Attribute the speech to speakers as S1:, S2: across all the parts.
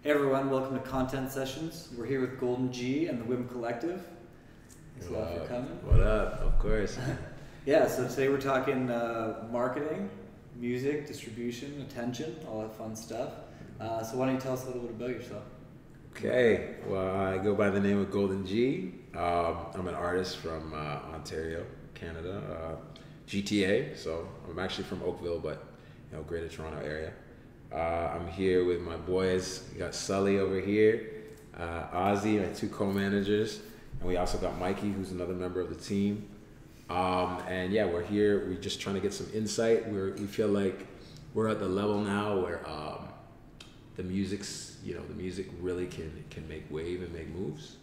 S1: Hey everyone, welcome to Content Sessions. We're here with Golden G and the Wiim Collective. Thanks a lot for coming.
S2: What up? Of course.
S1: Yeah, so today we're talking marketing, music, distribution, attention, all that fun stuff. So why don't you tell us a little bit about yourself?
S2: Okay, well, I go by the name of Golden G. I'm an artist from Ontario, Canada, GTA. So I'm actually from Oakville, but Greater Toronto area. I'm here with my boys. We got Sully over here, Ozzy, my two co-managers, and we also got Mikey, who's another member of the team. And yeah, we're here. We're just trying to get some insight. We feel like we're at the level now where the music's, the music really can make wave and make moves.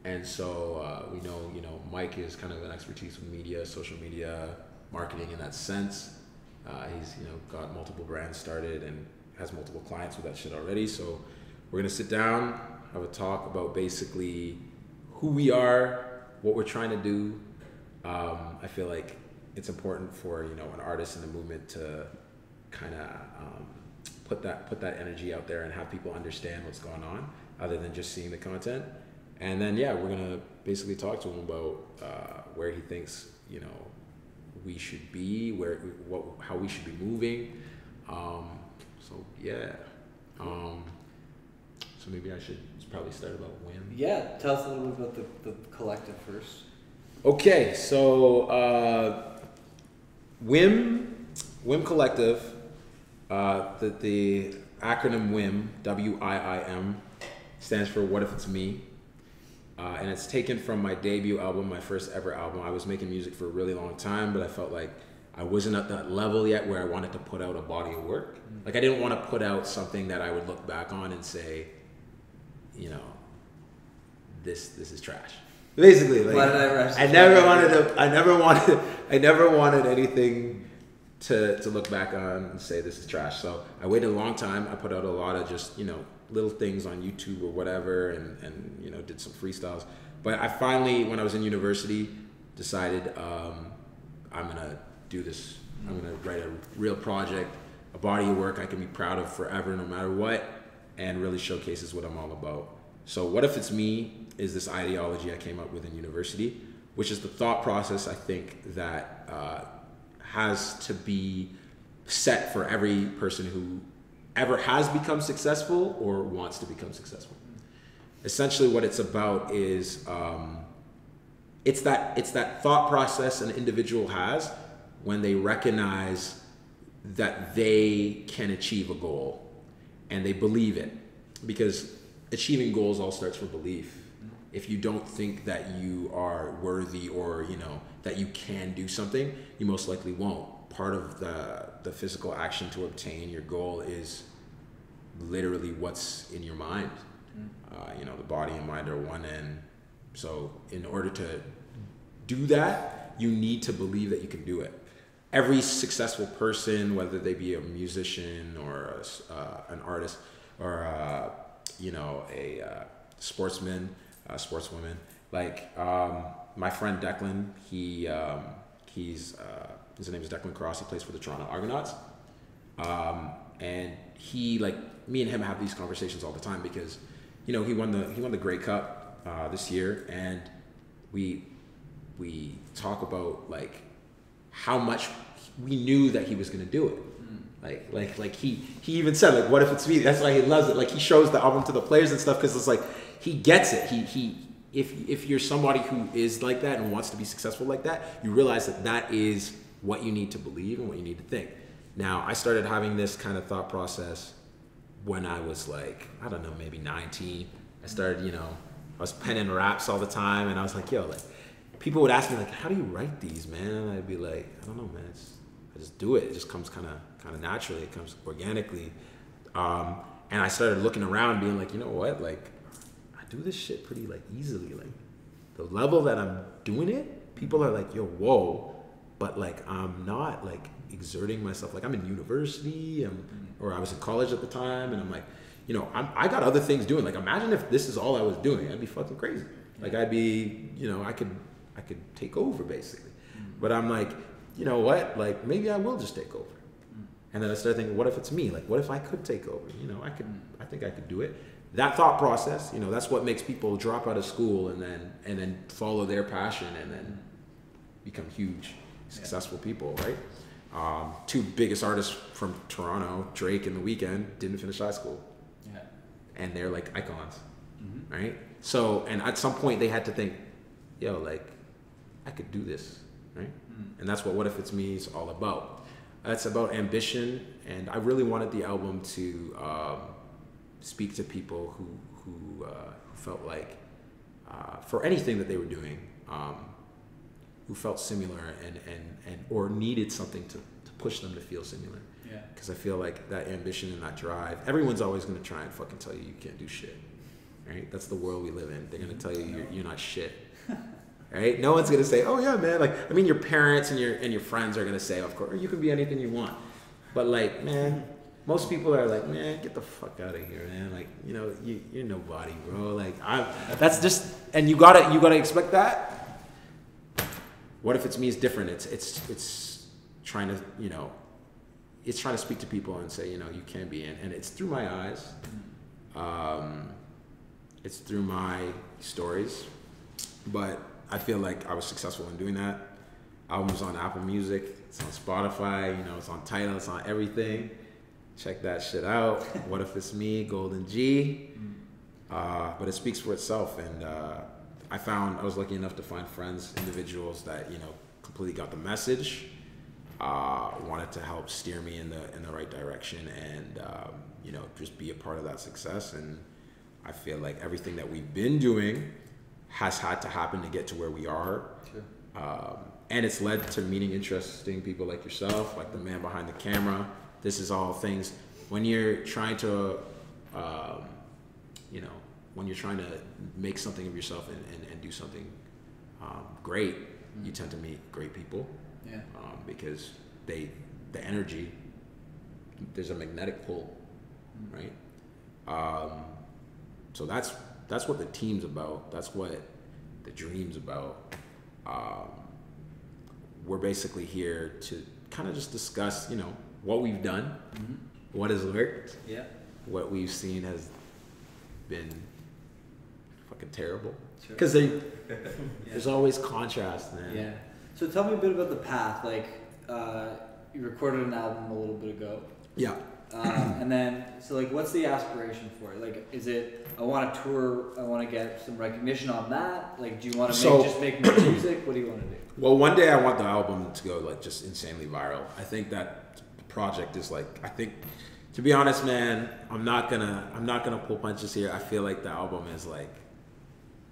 S2: And so we know, Mike is kind of an expertise with media, social media, marketing in that sense. He's got multiple brands started and has multiple clients with that shit already. So we're gonna sit down, have a talk about basically who we are, what we're trying to do. I feel like it's important for an artist in the movement to kind of put that energy out there and have people understand what's going on, other than just seeing the content. And then we're gonna basically talk to him about where he thinks we should be, how we should be moving. So maybe I should probably start about Wiim.
S1: Yeah, tell us a little bit about the collective first.
S2: Okay, so Wiim Collective, the acronym Wiim, W-I-I-M, stands for What If It's Me? And it's taken from my debut album, my first ever album. I was making music for a really long time, but I felt like I wasn't at that level yet where I wanted to put out a body of work. Like I didn't want to put out something that I would look back on and say, this is trash. Basically, like I never wanted anything to look back on and say this is trash. So I waited a long time. I put out a lot of just little things on YouTube or whatever, and did some freestyles. But I finally, when I was in university, decided I'm gonna do this. I'm gonna write a real project, a body of work I can be proud of forever, no matter what, and really showcases what I'm all about. So What If It's Me is this ideology I came up with in university, which is the thought process I think that has to be set for every person who ever has become successful or wants to become successful. Essentially what it's about is it's that thought process an individual has when they recognize that they can achieve a goal and they believe it, because achieving goals all starts from belief. If you don't think that you are worthy or that you can do something, you most likely won't. Part of the physical action to obtain your goal is literally what's in your mind. The body and mind are one, and so in order to do that, you need to believe that you can do it. Every successful person, whether they be a musician or an artist or a sportsman, sportswoman, like my friend Declan, his name is Declan Cross. He plays for the Toronto Argonauts, and he, like, me and him have these conversations all the time because he won the Grey Cup this year, and we talk about like how much we knew that he was going to do it. Like he even said, like, what if it's me? That's why he loves it. Like he shows the album to the players and stuff because it's like he gets it. If you're somebody who is like that and wants to be successful like that, you realize that is what you need to believe and what you need to think. Now, I started having this kind of thought process when I was like, I don't know, maybe 19. I started, I was penning raps all the time, and I was like, like, people would ask me, like, how do you write these, man? And I'd be like, I don't know, man. I just do it. It just comes kind of naturally. It comes organically. And I started looking around, being like, you know what? Like, I do this shit pretty like easily. Like, the level that I'm doing it, people are like, yo, whoa. But like, I'm not like exerting myself. Like, I'm in university, or I was in college at the time, and I'm like, I got other things doing. Like, imagine if this is all I was doing. I'd be fucking crazy. Like, I'd be, I could take over basically. But I'm like, you know what? Like, maybe I will just take over. And then I started thinking, what if it's me? Like, what if I could take over? I think I could do it. that thought process, you know, that's what makes people drop out of school and then follow their passion and then become huge, successful people, right? Two biggest artists from Toronto, Drake and The Weeknd, didn't finish high school. Yeah. And they're like icons, right? So, and at some point they had to think, yo, like, I could do this, right? And that's what If It's Me is all about. That's about ambition, and I really wanted the album to speak to people who felt like, for anything that they were doing, who felt similar and or needed something to push them to feel similar. Yeah. Because I feel like that ambition and that drive, everyone's always going to try and fucking tell you can't do shit, right? That's the world we live in. They're going to tell you you're not shit. Right? No one's gonna say, "Oh yeah, man." Like, I mean, your parents and your friends are gonna say, "Of course, you can be anything you want." But like, man, most people are like, "Man, get the fuck out of here, man." Like, you know, you're nobody, bro. Like, that's just, and you gotta expect that. What If It's Me is different. It's trying to, you know, it's trying to speak to people and say, you know, you can be, and it's through my eyes. It's through my stories, but I feel like I was successful in doing that. Album's on Apple Music, it's on Spotify, you know, it's on Tidal, it's on everything. Check that shit out. What If It's Me, Golden G. But it speaks for itself, and I was lucky enough to find friends, individuals that, you know, completely got the message, wanted to help steer me in the right direction, and you know, just be a part of that success. And I feel like everything that we've been doing has had to happen to get to where we are. Sure. And it's led to meeting interesting people like yourself, like the man behind the camera. This is all things, when you're trying to, you know, when you're trying to make something of yourself and do something great, you tend to meet great people. Yeah. Because the energy, there's a magnetic pull, right? So that's what the team's about. That's what the dream's about. We're basically here to kind of just discuss, you know, what we've done, what has worked, what we've seen has been fucking terrible. Because there's always contrast, man. Yeah.
S1: So tell me a bit about the path. Like, you recorded an album a little bit ago. Yeah. And then, so like, what's the aspiration for it? Like, is it, I want to tour, I want to get some recognition on that? Like, do you want to just make more music? What do you want to do?
S2: Well, one day I want the album to go like just insanely viral. I think that project is like, I think, to be honest, man, I'm not gonna pull punches here. I feel like the album is like,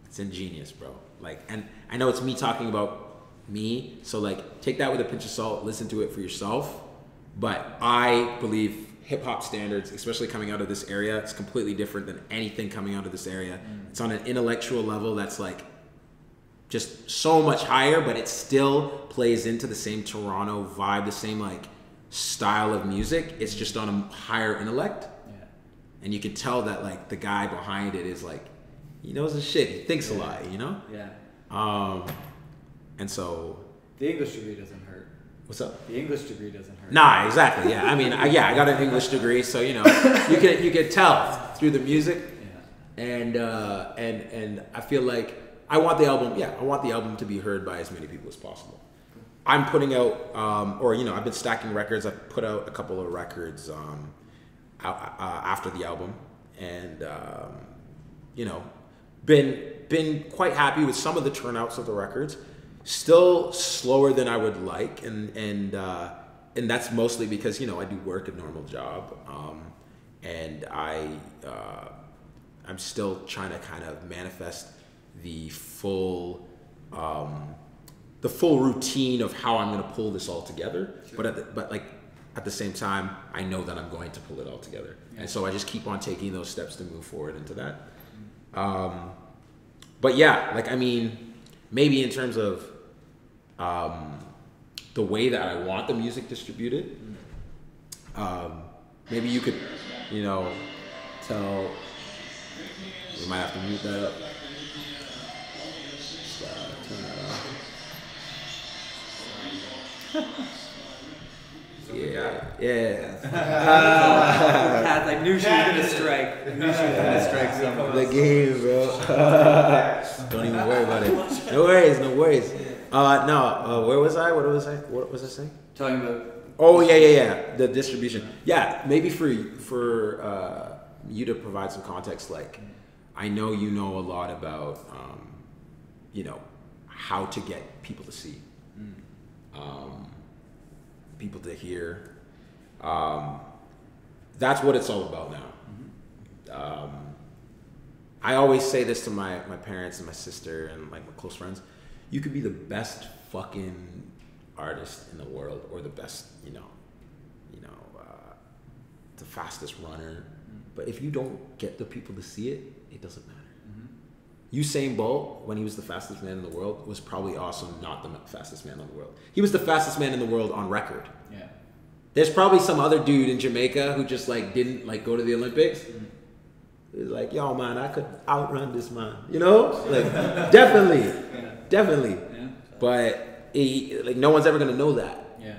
S2: it's ingenious, bro. Like, and I know it's me talking about me, so like, take that with a pinch of salt, listen to it for yourself. But I believe hip-hop standards, especially coming out of this area, it's completely different than anything coming out of this area. It's on an intellectual level that's like just so much higher, but it still plays into the same Toronto vibe, the same like style of music. It's just on a higher intellect. Yeah. And you can tell that like the guy behind it is like, he knows his shit. He thinks a lot, you know? Yeah. And so
S1: the English degree doesn't hurt.
S2: What's up?
S1: The English degree doesn't hurt.
S2: Nah, exactly. Yeah, I mean, I got an English degree, so you know, you can tell through the music, and I feel like I want the album. Yeah, I want the album to be heard by as many people as possible. I'm putting out, or you know, I've been stacking records. I've put out a couple of records after the album, and you know, been quite happy with some of the turnouts of the records. Still slower than I would like, and that's mostly because, you know, I do work a normal job, and I'm still trying to kind of manifest the full routine of how I'm going to pull this all together. Sure. But at the same time, I know that I'm going to pull it all together, and so I just keep on taking those steps to move forward into that. But yeah, like, I mean, maybe in terms of the way that I want the music distributed, maybe you could, you know, tell, we might have to mute that up. Turn that off.
S1: I knew she was gonna strike.
S2: The game, bro. Don't even worry about it. No worries. Where was I? What was I saying?
S1: Talking about.
S2: Oh yeah. The distribution. Yeah, maybe for you to provide some context. Like, I know you know a lot about, how to get people to see, people to hear. That's what it's all about now. I always say this to my parents and my sister and like my close friends. You could be the best fucking artist in the world, or the best, the fastest runner. But if you don't get the people to see it, it doesn't matter. Usain Bolt, when he was the fastest man in the world, was probably also not the fastest man in the world. He was the fastest man in the world on record.
S1: Yeah.
S2: There's probably some other dude in Jamaica who just like didn't like go to the Olympics. He was like, yo man, I could outrun this man. Like definitely. Yeah. But no one's ever gonna know that.
S1: Yeah.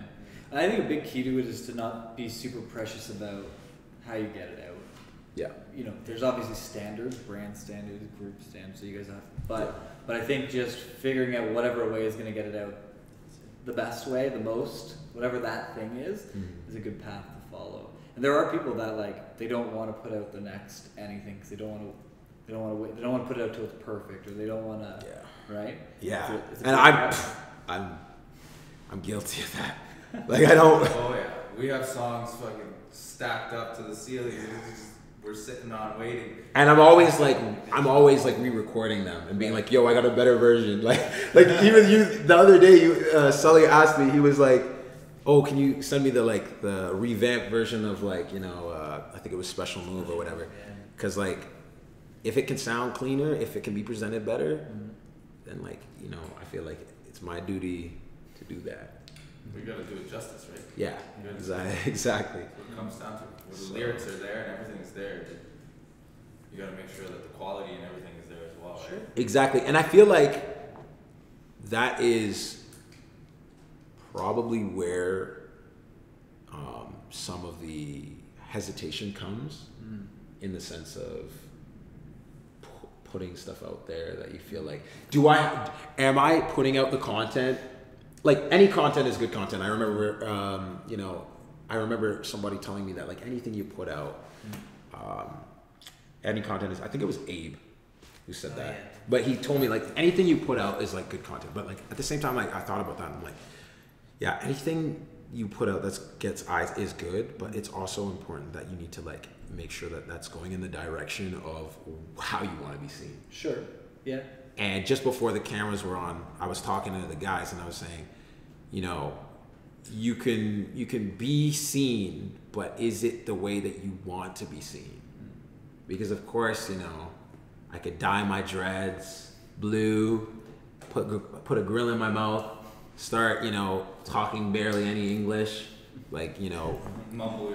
S1: I think a big key to it is to not be super precious about how you get it out.
S2: Yeah.
S1: There's obviously standards, brand standards, group standards, so you guys have. But I think just figuring out whatever way is going to get it out, the best way, the most, whatever that thing is a good path to follow. And there are people that like they don't want to put out the next anything because they don't want to put it out till it's perfect, or they don't want to. Yeah. Right.
S2: Yeah. And I'm guilty of that. Like I don't.
S3: Oh yeah, we have songs fucking stacked up to the ceiling. We're sitting on waiting,
S2: and I'm always like re-recording them and being like, "Yo, I got a better version." Like even you the other day, Sully asked me. He was like, "Oh, can you send me the revamped version of I think it was Special Move or whatever?" Because if it can sound cleaner, if it can be presented better, then I feel like it's my duty to do that.
S3: We gotta do it justice, right?
S2: Yeah, exactly.
S3: What it comes down to. When the lyrics are there and everything's there, you gotta make sure that the quality and everything is there as well, right?
S2: Exactly, and I feel like that is probably where some of the hesitation comes, in the sense of putting stuff out there that you feel like, am I putting out the content? Like any content is good content. I remember somebody telling me that anything you put out, any content is. I think it was Abe who said that. Yeah. But he told me anything you put out is good content. But at the same time, I thought about that. And I'm like, yeah, anything you put out that gets eyes is good. But it's also important that you need to make sure that that's going in the direction of how you want to be seen.
S1: Sure. Yeah.
S2: And just before the cameras were on, I was talking to the guys and I was saying, you can be seen, but is it the way that you want to be seen? Because of course, I could dye my dreads blue, put a grill in my mouth, start, talking barely any English,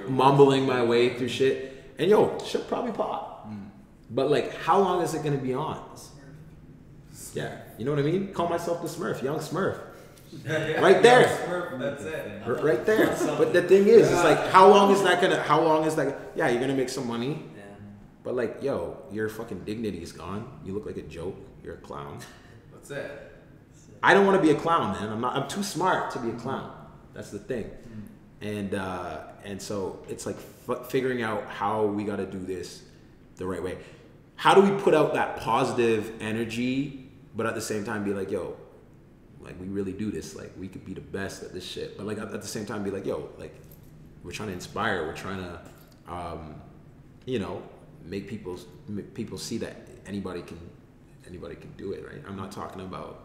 S2: mumbling my way through shit, and shit probably pop. But how long is it gonna be on? Yeah, you know what I mean? Call myself the Smurf, young Smurf. Right there.
S3: Smurf, that's it.
S2: Right there. But the thing is, it's how long is that? Yeah, you're gonna make some money. Yeah. But your fucking dignity is gone. You look like a joke. You're a clown.
S3: That's it.
S2: I don't want to be a clown, man. I'm too smart to be a clown. That's the thing. And so it's figuring out how we got to do this the right way. How do we put out that positive energy, but at the same time be yo, we really do this. We could be the best at this shit. But at the same time be yo, we're trying to inspire. We're trying to, make people see that anybody can do it, right? I'm not talking about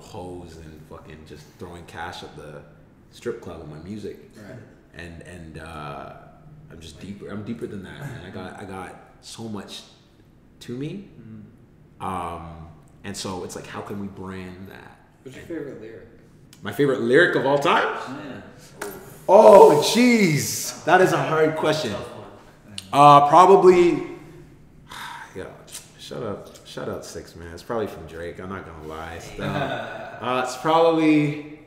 S2: hoes and fucking just throwing cash at the strip club with my music.
S1: Right.
S2: And I'm just deeper. I'm deeper than that, man. I got so much to me. And so it's how can we brand that?
S1: What's your favorite lyric?
S2: My favorite lyric of all time?
S1: Yeah.
S2: Oh, jeez. That is a hard question. Probably, yeah, shut up 6 man. It's probably from Drake. I'm not gonna lie. It's probably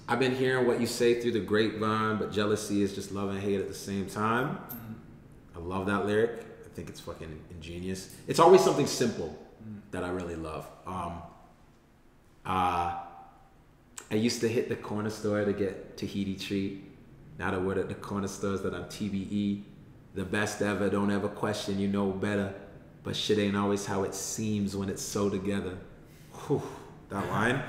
S2: I've been hearing what you say through the grapevine, but jealousy is just love and hate at the same time. I love that lyric. I think it's fucking ingenious. It's always something simple that I really love. I used to hit the corner store to get Tahiti treat. Now the word at the corner stores that I'm TBE. The best ever, don't ever question, you know better. But shit ain't always how it seems when it's so together. Whew, that line.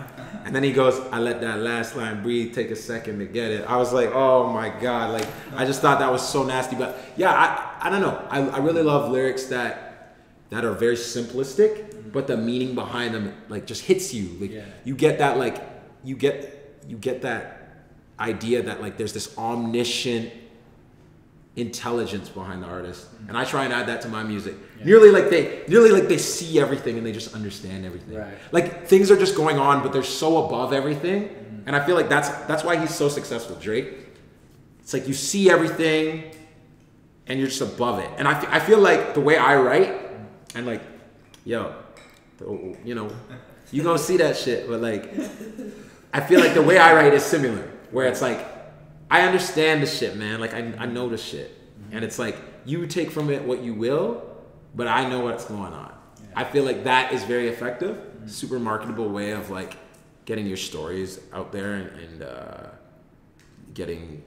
S2: And then he goes, I let that last line breathe, take a second to get it. I was like, oh my God. Like, I just thought that was so nasty. But yeah, I don't know. I really love lyrics that are very simplistic, but the meaning behind them like just hits you. Like you get that like you get that idea that like there's this omniscient intelligence behind the artist, and I try and add that to my music. Nearly like they see everything and they just understand everything. Right. Like things are just going on, but they're so above everything, and I feel like that's why he's so successful, Drake. It's like you see everything, and you're just above it. And I feel like the way I write, and like, yo, you know, you gonna see that shit, but like, I feel like the way I write is similar, where it's like, I understand the shit, man. Like, I know the shit. And it's like, you take from it what you will, but I know what's going on. Yeah. I feel like that is very effective, super marketable way of like getting your stories out there and getting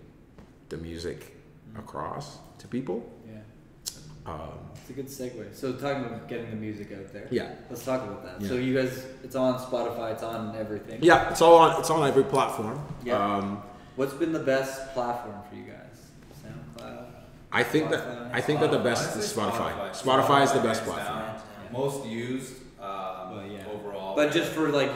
S2: the music across to people. Yeah.
S1: It's a good segue. So talking about getting the music out there.
S2: Yeah.
S1: Let's talk about that. Yeah. So you guys, it's on Spotify, it's on everything.
S2: Yeah, it's on every platform.
S1: Yeah. What's been the best platform for you guys? SoundCloud?
S2: I think that the best is Spotify. Spotify is the best platform.
S3: Yeah. Most used overall.
S1: But just for like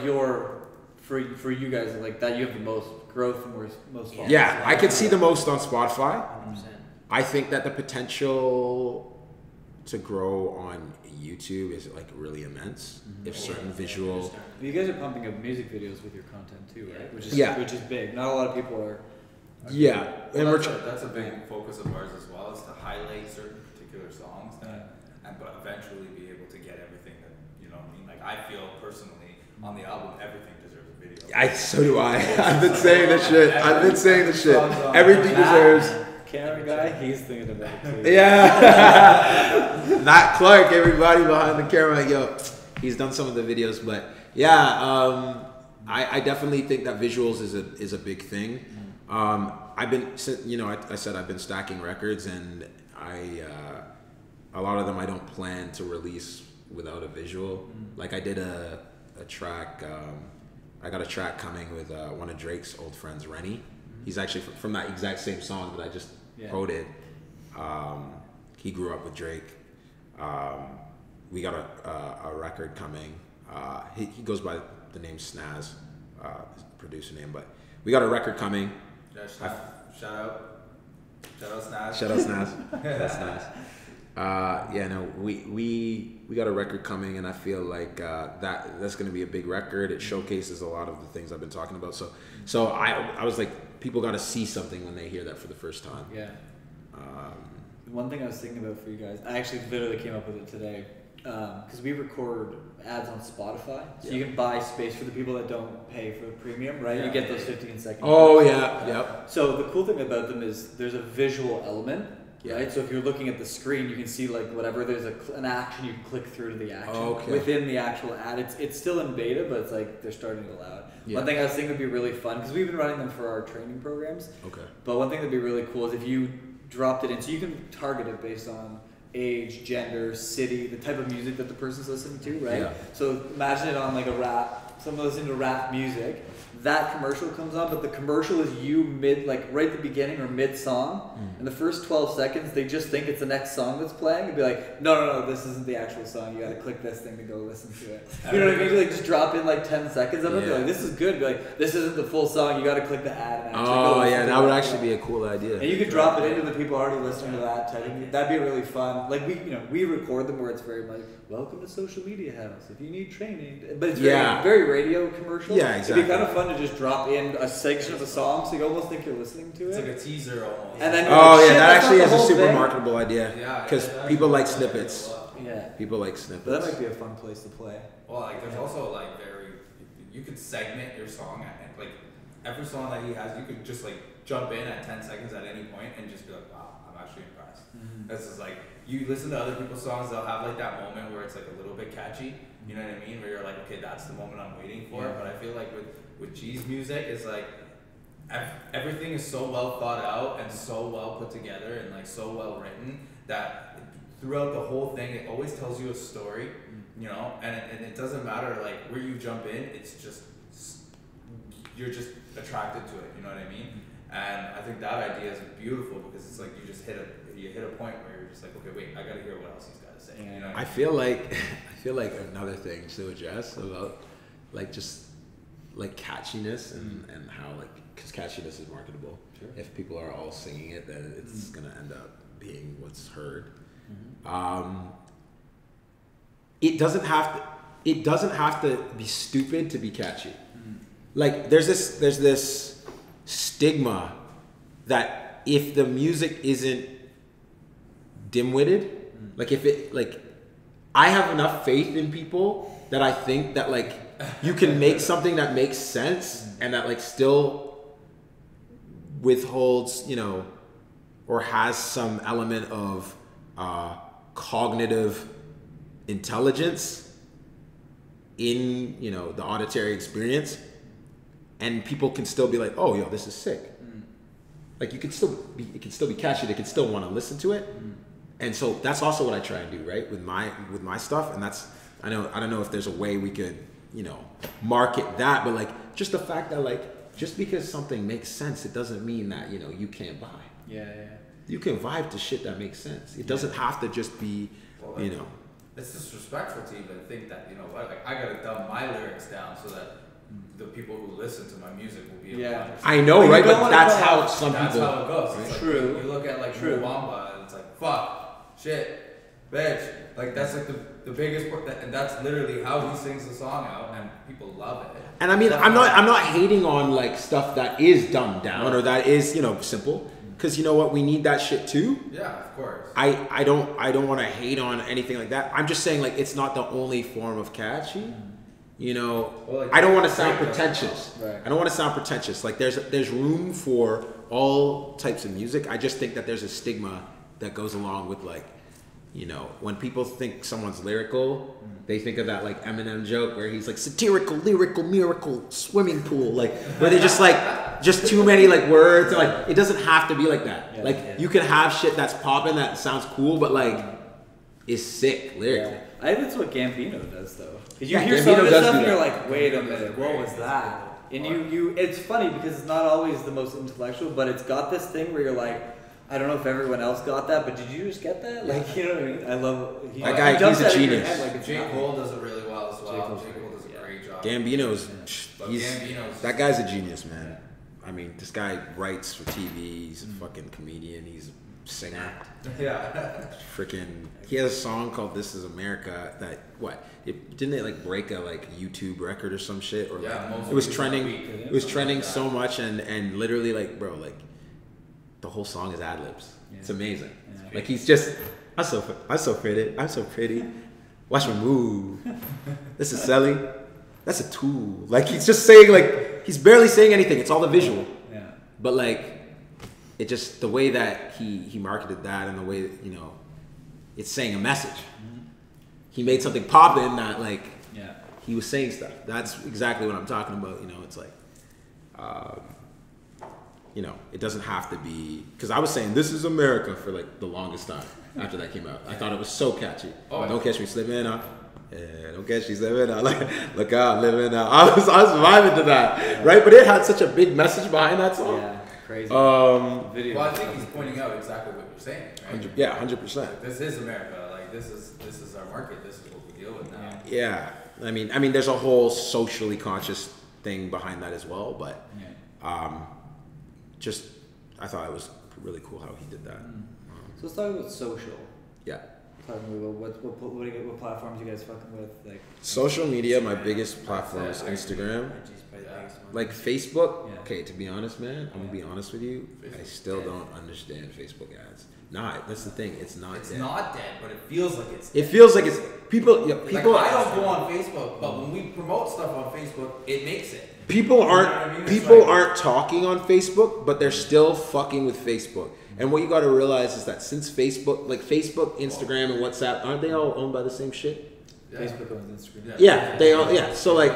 S1: for you guys, like that you have the most growth and most followers.
S2: Yeah, I could see the most on Spotify. 100%. I think that the potential to grow on YouTube is like really immense. If certain visual.
S1: You guys are pumping up music videos with your content too, right? Which is big. Not a lot of people are.
S2: Yeah,
S3: well, that's a big focus of ours as well, is to highlight certain particular songs but eventually be able to get everything that, you know what I mean? Like I feel personally on the album everything deserves a video.
S2: So do I. I've been saying this shit. Everything deserves.
S1: Camera guy, he's thinking about it too.
S2: Yeah. Not Clark, everybody behind the camera. Yo, he's done some of the videos, but yeah, I definitely think that visuals is a big thing. I've been, you know, I said I've been stacking records, and a lot of them I don't plan to release without a visual. Like I did a track, I got a track coming with one of Drake's old friends, Rennie. He's actually from that exact same song that I just quoted. He grew up with Drake. We got a record coming. He goes by the name Snaz, producer name, but we got a record coming.
S3: Shout out Snaz.
S2: Shout out Snaz. That's nice. We got a record coming, and I feel like that's going to be a big record. It showcases a lot of the things I've been talking about. So I was like, people got to see something when they hear that for the first time.
S1: Yeah. One thing I was thinking about for you guys, I actually literally came up with it today, because we record ads on Spotify, so you can buy space for the people that don't pay for the premium, right? You get those 15 seconds.
S2: Oh yeah, yep.
S1: So the cool thing about them is there's a visual element. Right, so if you're looking at the screen, you can see like whatever. There's an action you can click through to the action within the actual ad. It's still in beta, but it's like they're starting to allow it. Yeah. One thing I was thinking would be really fun, because we've been running them for our training programs. Okay. But one thing that'd be really cool is if you dropped it in, so you can target it based on age, gender, city, the type of music that the person's listening to, right? Yeah. So imagine it on like a rap. Someone listening to rap music. That commercial comes on, but the commercial is you right at the beginning or mid song. And the first 12 seconds, they just think it's the next song that's playing. And be like, no, this isn't the actual song. You got to click this thing to go listen to it. You know what I mean? Like just drop in like 10 seconds of it. Be like, this is good. Be like, this isn't the full song. You got to click the ad. And
S2: go that would actually be a cool idea.
S1: And you could drop it into the people already listening to that. That'd be really fun. Like we record them where it's very like, welcome to Social Media House. If you need training, but it's very radio commercial.
S2: Yeah, exactly.
S1: It'd be kind of fun to just drop in a section of the song, so you almost think you're listening to it.
S3: It's like a teaser almost.
S1: And then
S2: that actually is a super marketable idea. Yeah, because people like snippets.
S1: Yeah,
S2: people like snippets.
S1: But that might be a fun place to play.
S3: Well, like there's also like you could segment your song and like every song that he has, you could just like jump in at 10 seconds at any point and just be like, wow, I'm actually impressed. This is like, you listen to other people's songs, they'll have like that moment where it's like a little bit catchy, you know what I mean? Where you're like, okay, that's the moment I'm waiting for. But I feel like with G's music, it's like, everything is so well thought out and so well put together and like so well written that throughout the whole thing, it always tells you a story, you know, and it doesn't matter like where you jump in, it's just, you're just attracted to it, you know what I mean? And I think that idea is beautiful because it's like you just hit a point where you're just like, okay, wait, I gotta hear what else he's got to say. You know what
S2: I feel like another thing to address about like just like catchiness and how like, because catchiness is marketable. Sure. If people are all singing it, then it's gonna end up being what's heard. It doesn't have to be stupid to be catchy. Like there's this stigma that if the music isn't dim-witted, like if it like, I have enough faith in people that I think that like you can make something that makes sense and that like still withholds, you know, or has some element of cognitive intelligence in, you know, the auditory experience, and people can still be like, oh, yo, this is sick. Like it can still be catchy. They can still want to listen to it. And so that's also what I try and do, right, with my stuff. And that's, I don't know if there's a way we could, you know, market that, but like just the fact that like just because something makes sense, it doesn't mean that, you know, you can't vibe.
S1: Yeah.
S2: You can vibe to shit that makes sense. It doesn't have to just be, you know.
S3: It's disrespectful to even think that, you know what, like I gotta dumb my lyrics down so that the people who listen to my music will be able to understand.
S2: I know, right? But that's how some people.
S3: That's how it goes. It's
S1: True.
S3: Like, you look at like Wamba and it's like fuck, shit, bitch. Like that's like the biggest part, and that's literally how he sings the song out, and people love it.
S2: And I mean, I'm not hating on like stuff that is dumbed down or that is, you know, simple. Because you know what, we need that shit too.
S3: Yeah, of course.
S2: I don't want to hate on anything like that. I'm just saying like it's not the only form of catchy. You know, well, like, I don't want to sound pretentious. Right. I don't want to sound pretentious. Like there's room for all types of music. I just think that there's a stigma that goes along with like, you know, when people think someone's lyrical, they think of that like Eminem joke where he's like satirical, lyrical, miracle, swimming pool, like where they just like just too many like words. And, like it doesn't have to be like that. You can have shit that's popping that sounds cool, but like is sick lyrically.
S1: I think that's what Gambino does though. Because you hear some of this stuff and you're like, wait a minute, what was that? And you it's funny because it's not always the most intellectual, but it's got this thing where you're like, I don't know if everyone else got that, but did you just get that? Like, you know what I mean? I love
S2: that guy. He's a genius.
S3: Like G0lden does it really well as well. G0lden does a great job.
S2: Gambino's that guy's a genius, man. I mean, this guy writes for TV. He's a fucking comedian. He's a singer.
S3: Yeah.
S2: Freaking. He has a song called "This Is America." That didn't it like break a like YouTube record or some shit? Or like, it was trending. It was trending so much and literally like, bro, like. The whole song is ad libs. Yeah. It's amazing. Yeah. Like he's just, I'm so pretty. I'm so pretty. Watch me move. This is Sally. That's a tool. Like he's just saying like he's barely saying anything. It's all the visual.
S1: Yeah.
S2: But like it just the way that he marketed that and the way that, you know, it's saying a message. He made something pop in that like he was saying stuff. That's exactly what I'm talking about. You know, it's like. You know, it doesn't have to be, because I was saying This Is America for like the longest time after that came out. I thought it was so catchy. Don't catch me slipping now. Yeah, don't catch me slipping now. Like, look out, living now. I was vibing to that, right? But it had such a big message behind that song.
S1: Yeah, crazy.
S3: Well, I think he's pointing out exactly what you're saying, right?
S2: 100%.
S3: Like, this is America. Like this is our market. This is what we deal with now.
S2: Yeah, I mean, there's a whole socially conscious thing behind that as well, but. Just, I thought it was really cool how he did that.
S1: So let's talk about social.
S2: Yeah.
S1: Talking about what platforms you guys fucking with, like.
S2: Social media, my biggest platform is Instagram. Like Facebook. Yeah. Okay, to be honest, man, I'm gonna be honest with you. I still don't understand Facebook ads. That's the thing. It's not dead.
S3: It's not dead, but it feels like it's.
S2: It feels like it's people. Yeah, people.
S3: Like I don't go on Facebook, but when we promote stuff on Facebook, it makes it.
S2: People aren't talking on Facebook, but they're still fucking with Facebook. And what you got to realize is that since Facebook, Instagram, and WhatsApp, aren't they all owned by the same shit?
S1: Yeah. Facebook owns Instagram.
S2: Yeah, they all. Yeah, so like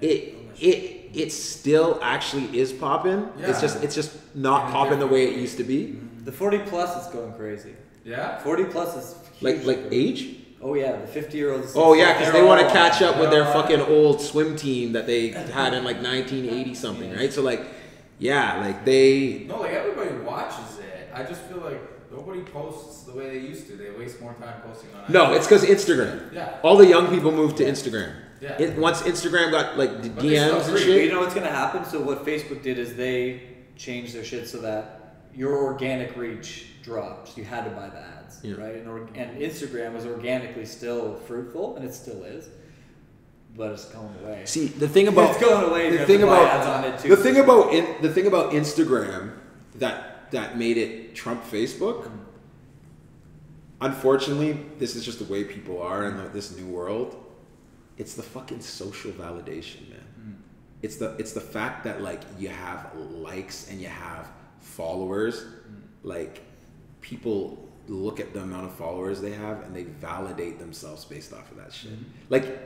S2: it still actually is popping. Yeah. It's just not popping the way it used to be.
S1: The 40 plus is going crazy.
S3: Yeah,
S1: 40 plus is huge.
S2: like age.
S1: Oh yeah, the 50-year-olds.
S2: Oh yeah, because they want to catch up with their fucking old swim team that they had in like 1980 something, right? So like, yeah, like they.
S3: No, like everybody watches it. I just feel like nobody posts the way they used to. They waste more time posting on.
S2: No, it's because Instagram.
S3: Yeah.
S2: All the young people moved to Instagram.
S3: Yeah.
S2: Once Instagram got like the DMs and shit.
S1: But you know what's gonna happen? So what Facebook did is they changed their shit so that your organic reach dropped. You had to buy the ads, right? And Instagram was organically still fruitful, and it still is, but it's going away.
S2: See, the thing about
S1: it's going away.
S2: The thing about
S1: ads on it too.
S2: the thing about Instagram that made it trump Facebook. Unfortunately, this is just the way people are in this new world. It's the fucking social validation, man. It's the fact that like you have likes and you have followers. Like people look at the amount of followers they have and they validate themselves based off of that shit. Like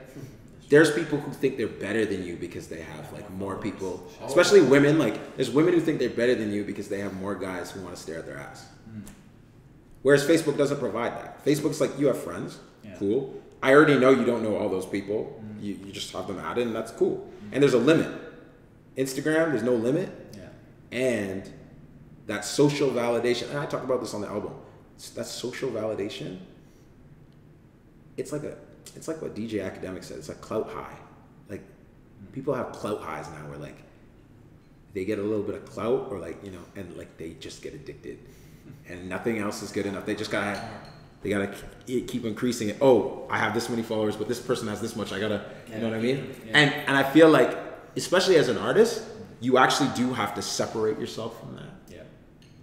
S2: there's people who think they're better than you because they have like more people, especially women. Like there's women who think they're better than you because they have more guys who want to stare at their ass. Whereas Facebook doesn't provide that. Facebook's like, you have friends, cool. I already know you don't know all those people. You just have them added and that's cool. And there's a limit. Instagram, there's no limit. And that social validation, and I talk about this on the album, that social validation, it's like what DJ Academic said, it's like clout high. Like people have clout highs now where like they get a little bit of clout or like, you know, and like they just get addicted and nothing else is good enough. They gotta keep increasing it. Oh, I have this many followers, but this person has this much. I gotta, you know what I mean? And I feel like, especially as an artist, you actually do have to separate yourself from that.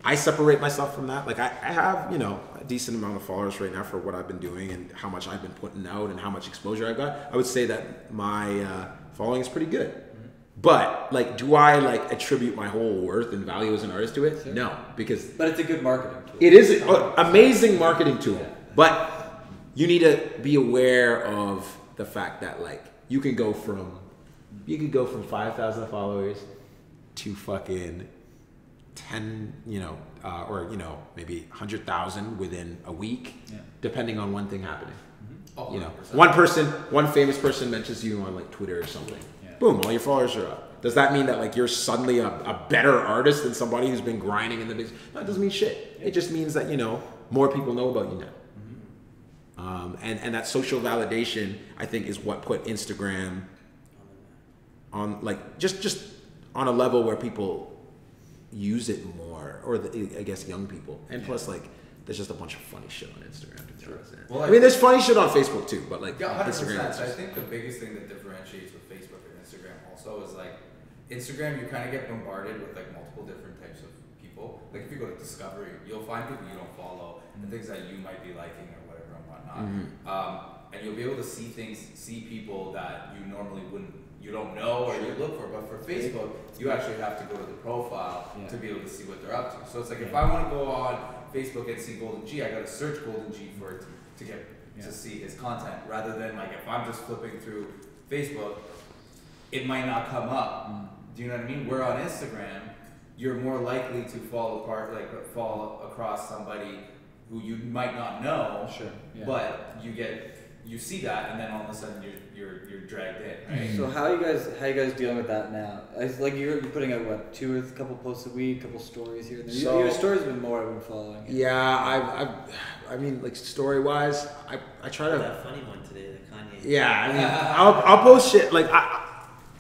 S2: I separate myself from that. Like I have, you know, a decent amount of followers right now for what I've been doing and how much I've been putting out and how much exposure I've got. I would say that my following is pretty good. But like, do I like attribute my whole worth and value as an artist to it? Sure. No, because.
S1: But it's a good marketing tool.
S2: It is an amazing marketing tool. But you need to be aware of the fact that like you can go from 5,000 followers to fucking 10, you know, or you know, maybe 100,000 within a week, depending on one thing happening. You know, one famous person mentions you on like Twitter or something. Boom, all your followers are up. Does that mean that like you're suddenly a better artist than somebody who's been grinding in the business? No, it doesn't mean shit. It just means that, you know, more people know about you now. And that social validation, I think, is what put Instagram on like just on a level where people use it more, or I guess young people. And plus, like, there's just a bunch of funny shit on Instagram. Well, I mean, there's funny shit on Facebook too, but like Instagram.
S3: I think the biggest thing that differentiates with Facebook and Instagram also is like Instagram, you kind of get bombarded with like multiple different types of people. Like if you go to Discovery, you'll find people you don't follow and things that you might be liking or whatever and whatnot. And you'll be able to see people that you normally you don't know or you look for. But for Facebook, you actually have to go to the profile to be able to see what they're up to. So it's like if I want to go on Facebook and see Golden G, I gotta search Golden G for it to get to see his content, rather than like if I'm just flipping through Facebook, it might not come up. Do you know what I mean? Where on Instagram, you're more likely to fall across somebody who you might not know, but you see that, and then all of a sudden you're dragged in, right?
S1: So how you guys dealing with that now? Like you're putting out what, a couple posts a week, couple stories here and there. So, your stories have been more I've been following.
S2: Yeah, I mean, like story wise, I try to.
S4: That funny one today, the Kanye.
S2: Yeah, I mean, I'll post shit like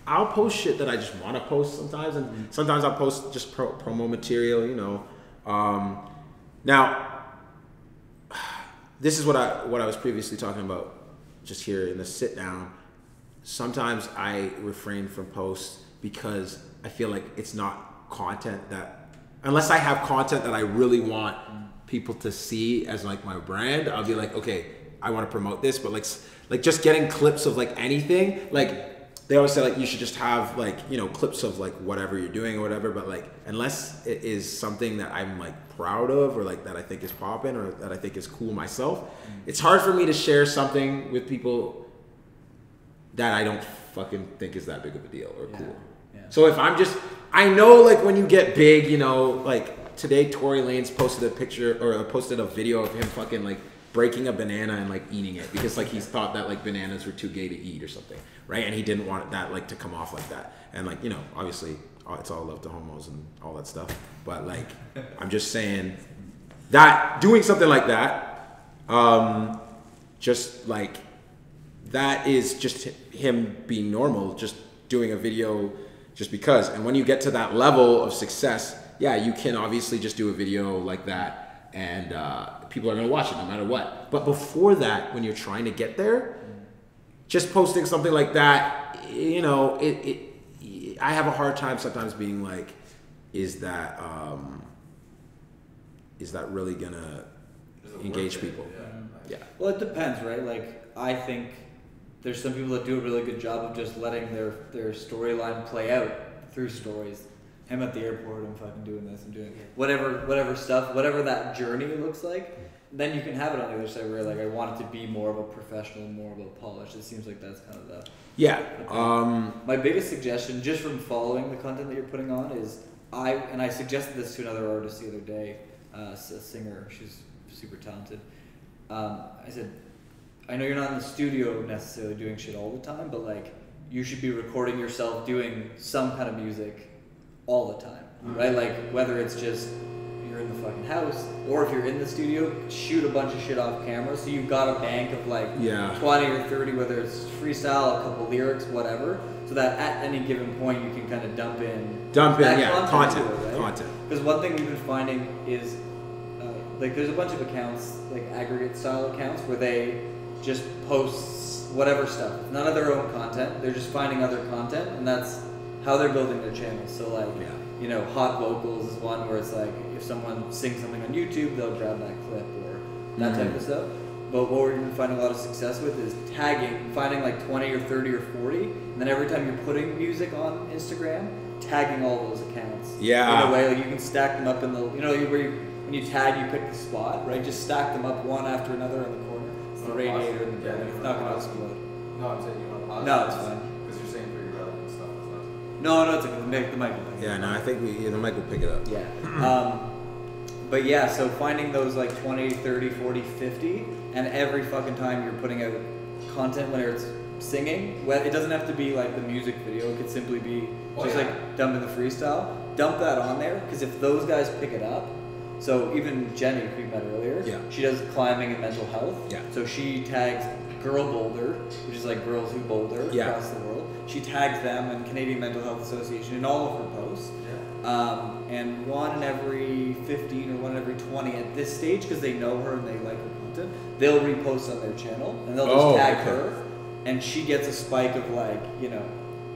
S2: I'll post shit that I just want to post sometimes, and sometimes I'll post just promo material, you know. Now, this is what I was previously talking about just here in the sit down. Sometimes I refrain from posts because I feel like it's not content that, unless I have content that I really want people to see as like my brand, I'll be like, okay, I want to promote this, but like just getting clips of like anything, like they always say like you should just have like, you know, clips of like whatever you're doing or whatever, but like unless it is something that I'm like proud of or like that I think is popping or that I think is cool myself, it's hard for me to share something with people that I don't fucking think is that big of a deal or cool. Yeah. So if I'm just, I know like when you get big, you know, like today Tory Lanez posted a picture or posted a video of him fucking like breaking a banana and like eating it because like he thought that like bananas were too gay to eat or something, right? And he didn't want that like to come off like that. And like, you know, obviously it's all love to homos and all that stuff, but like I'm just saying that doing something like that, just like that is just him being normal, just doing a video just because. And when you get to that level of success, yeah, you can obviously just do a video like that and people are going to watch it no matter what. But before that, when you're trying to get there, just posting something like that, you know, I have a hard time sometimes being like, is that really going to engage people?
S1: Yeah. Well, it depends, right? Like, I think there's some people that do a really good job of just letting their storyline play out through stories. I'm at the airport, I'm fucking doing this, I'm doing whatever stuff, whatever that journey looks like. Then you can have it on the other side where like I want it to be more of a professional, more of a polished. It seems like that's kind of the my biggest suggestion, just from following the content that you're putting on, is I suggested this to another artist the other day, a singer. She's super talented. I said, I know you're not in the studio necessarily doing shit all the time, but like you should be recording yourself doing some kind of music all the time, right? Like whether it's just you're in the fucking house or if you're in the studio, shoot a bunch of shit off camera so you've got a bank of like 20 or 30, whether it's freestyle, a couple lyrics, whatever, so that at any given point you can kind of dump in content. Because one thing we've been finding is like there's a bunch of accounts, like aggregate style accounts, where they just post whatever stuff, none of their own content, they're just finding other content, and that's how they're building their channels. So like, you know, hot vocals is one where it's like if someone sings something on YouTube, they'll grab that clip or that type of stuff. But what we're even finding a lot of success with is tagging, finding like 20 or 30 or 40, and then every time you're putting music on Instagram, tagging all those accounts. Yeah. In a way, like you can stack them up in the, you know, when you tag, you pick the spot, right? Just stack them up one after another in the corner. It's the radiator in the building. It's not going to explode.
S3: No, I'm saying you want to pause.
S1: No, it's fine.
S3: Because you're saying pretty relevant stuff.
S1: No, it's okay. The mic will pick it up.
S2: Yeah, no, I think the mic will pick it up.
S1: Yeah. But yeah, so finding those like 20, 30, 40, 50, and every fucking time you're putting out content, whether it's singing, it doesn't have to be like the music video. It could simply be like dumping the freestyle. Dump that on there, because if those guys pick it up, so even Jenny, who we met earlier, she does climbing and mental health. Yeah. So she tags Girl Boulder, which is like girls who boulder across the world. She tags them and Canadian Mental Health Association in all of her posts. And one in every 15 or one in every 20 at this stage, because they know her and they like her content, they'll repost on their channel and they'll just tag her, and she gets a spike of like, you know,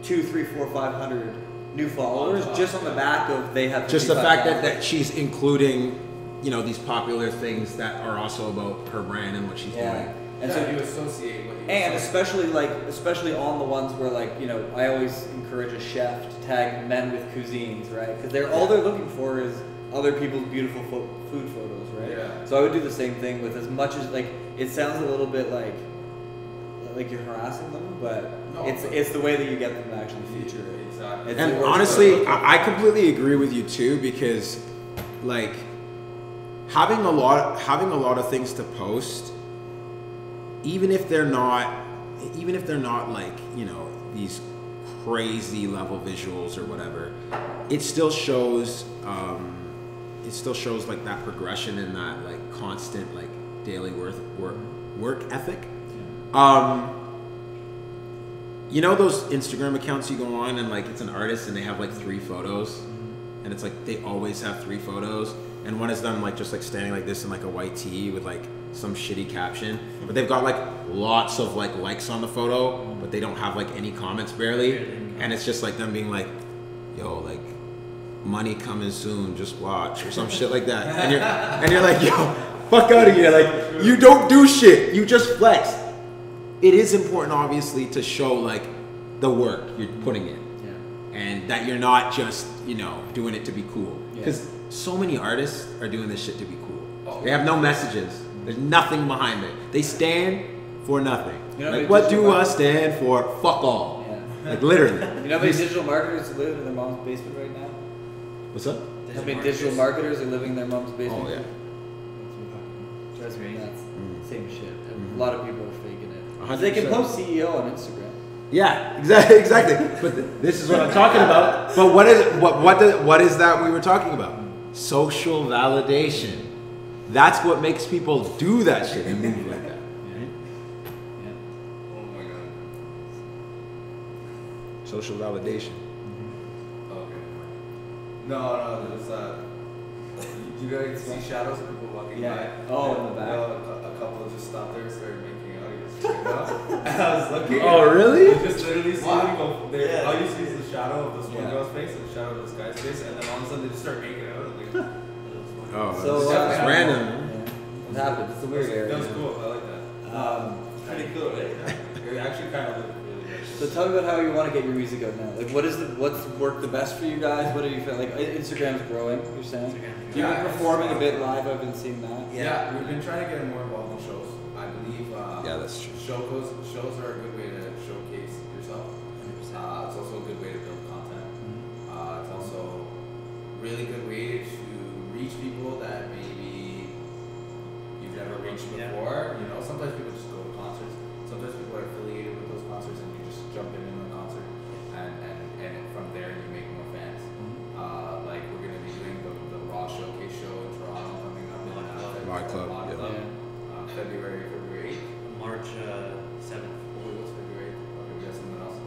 S1: 2, 3, 4, 500 new followers just on the back of they have
S2: just the fact that she's including, you know, these popular things that are also about her brand and what she's doing.
S3: And so you associate what you
S1: and especially on the ones where, like, you know, I always encourage a chef to tag men with cuisines, right? Because all they're looking for is other people's beautiful food photos, right? Yeah. So I would do the same thing with as much as, like, it sounds a little bit like you're harassing them, but it's the way that you get them to actually feature it.
S3: Exactly.
S2: And honestly, I completely agree with you too, because like having a lot of things to post, even if they're not like, you know, these crazy level visuals or whatever, it still shows like that progression and that like constant like daily work ethic. You know those Instagram accounts you go on and like it's an artist and they have like 3 photos, and it's like they always have 3 photos, and one is them like just like standing like this in like a white tee with like some shitty caption, but they've got like lots of like likes on the photo, but they don't have like any comments barely, and it's just like them being like, yo, like money coming soon, just watch, or some shit like that, and you're like, yo, fuck out of here, like you don't do shit, you just flex. It is important obviously to show like the work you're putting in. And that you're not just, doing it to be cool. Because so many artists are doing this shit to be cool. They have no messages. There's nothing behind it. They stand for nothing. What do I stand for? Fuck all. Like literally.
S1: You know how many digital marketers live in their mom's basement right now?
S2: What's up?
S1: How many digital marketers are living in their mom's basement?
S2: Oh yeah.
S1: Drives me nuts. Same shit. A lot of people are faking it. 100%. They can post CEO on Instagram.
S2: Yeah, exactly. But this is what I'm talking about. But what is that we were talking about? Social validation. That's what makes people do that shit and move like that.
S3: Oh my god.
S2: Social validation.
S3: Okay. No, there's you guys see shadows of people walking by?
S1: Oh, in the back.
S3: A couple just stopped there and started making out. And I was looking.
S2: Oh, really?
S3: You just literally see them go there. All you see is the shadow of this one girl's face and the shadow of this guy's face, and then all of a sudden they just start making out.
S2: So it's random.
S1: It happens. It's a weird area.
S3: That was cool. I like that. Pretty cool, right? It actually kind of looked really good.
S1: So tell me about how you want to get your music out now. Like, what's worked the best for you guys? What do you feel like? Instagram's growing. You're saying you've been performing a bit live. I've been seeing that.
S3: Yeah, we've been trying to get more involved in shows. I believe.
S2: That's true.
S3: Shows are a good way to showcase yourself. It's also a good way to build content. It's also a really good way to reach people that maybe you've never reached before. Sometimes people just go to concerts. Sometimes people are affiliated with those concerts, and you just jump in the concert, and from there you make more fans. Like we're gonna be doing the Raw Showcase show in Toronto coming up in February 8th.
S4: March 7th.
S3: What's February 8th? Okay, we got something else.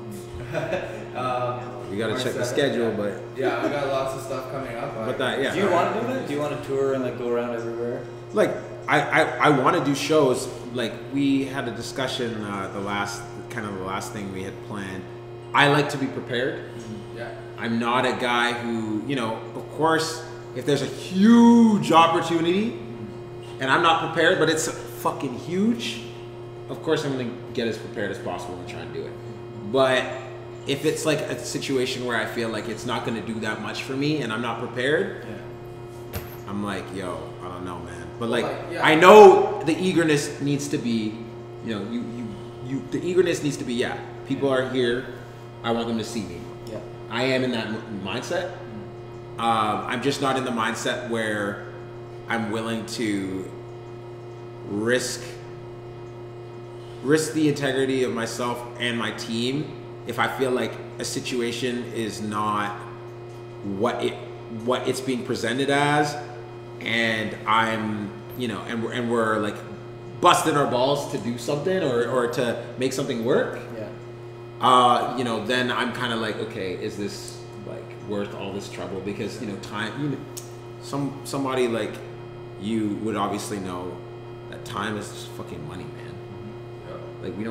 S2: We gotta check the schedule, but
S3: yeah, we got lots of stuff coming up.
S2: But that, yeah.
S1: Do you want to do that? Do you want to tour and like go around everywhere?
S2: Like I want to do shows. Like we had a discussion the last thing we had planned. I like to be prepared.
S3: Yeah.
S2: I'm not a guy who, of course, if there's a huge opportunity and I'm not prepared, but it's fucking huge, of course I'm gonna get as prepared as possible and try and do it. But if it's like a situation where I feel like it's not gonna do that much for me and I'm not prepared, I'm like, yo, I don't know, man. But like, I know the eagerness needs to be, the eagerness needs to be, people are here, I want them to see me.
S1: Yeah.
S2: I am in that mindset. I'm just not in the mindset where I'm willing to risk the integrity of myself and my team if I feel like a situation is not what it's being presented as, and I'm and we're like busting our balls to do something or to make something work. Then I'm kind of like, okay, is this like worth all this trouble? Because time, somebody like you would obviously know that time is just fucking money, man. Like we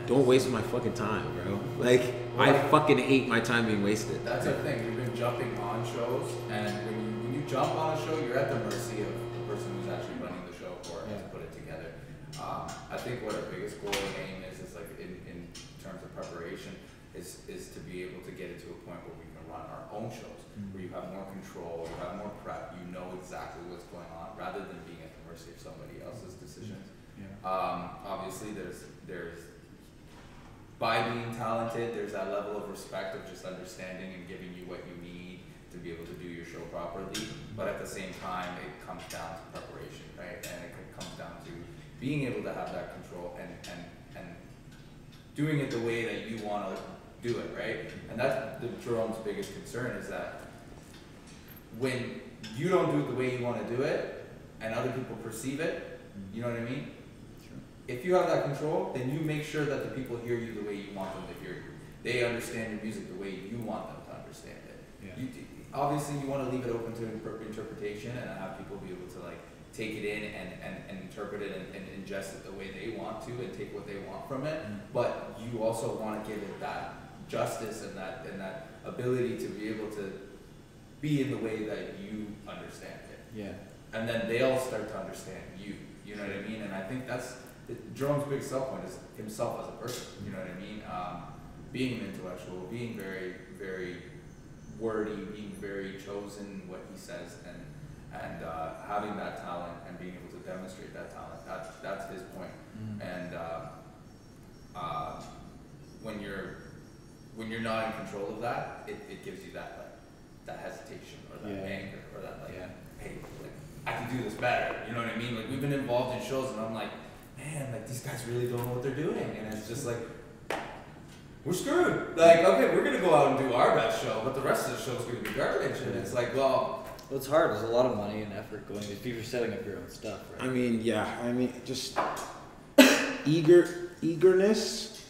S2: don't waste my fucking time, bro. Like I fucking hate my time being wasted.
S3: That's the thing. We've been jumping on shows, and when you jump on a show, you're at the mercy of the person who's actually running the show for it to put it together. I think what our biggest goal and aim is like in terms of preparation is to be able to get it to a point where we can run our own shows, where you have more control, you have more prep, you know exactly what's going on, rather than being at the mercy of somebody else's decisions. Obviously, there's by being talented, there's that level of respect of just understanding and giving you what you need to be able to do your show properly. But at the same time, it comes down to preparation, right? And it comes down to being able to have that control and doing it the way that you want to do it, right? And that's Jerome's biggest concern, is that when you don't do it the way you want to do it and other people perceive it, you know what I mean? If you have that control, then you make sure that the people hear you the way you want them to hear you. They understand your music the way you want them to understand it. Obviously, you want to leave it open to interpretation and have people be able to like take it in and interpret it and ingest it the way they want to and take what they want from it. But you also want to give it that justice and that ability to be able to be in the way that you understand it. And then they'll start to understand you. You know what I mean? And I think that's Jerome's big sell point is himself as a person. You know what I mean? Being an intellectual, being very, very wordy, being very chosen what he says, and having that talent and being able to demonstrate that talent. That's his point. And when you're not in control of that, it gives you that that hesitation or that anger or that hey, like I can do this better. You know what I mean? Like we've been involved in shows and I'm like, man, like these guys really don't know what they're doing, and it's just like we're screwed. Like okay, we're gonna go out and do our best show, but the rest of the show is gonna be garbage, and it's like well.
S1: Well, it's hard. There's a lot of money and effort going into you're setting up your own stuff, right?
S2: I mean, yeah. I mean, just eagerness.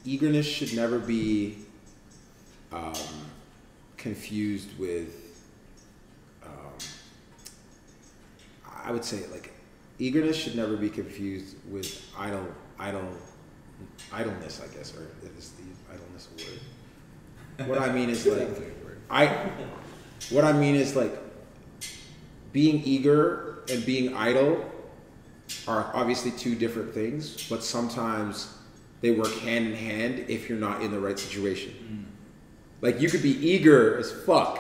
S2: Eagerness should never be confused with. I would say like eagerness should never be confused with idleness. I guess, or is the idleness a word? What I mean is like What I mean is like being eager and being idle are obviously two different things, but sometimes they work hand in hand if you're not in the right situation. Like you could be eager as fuck,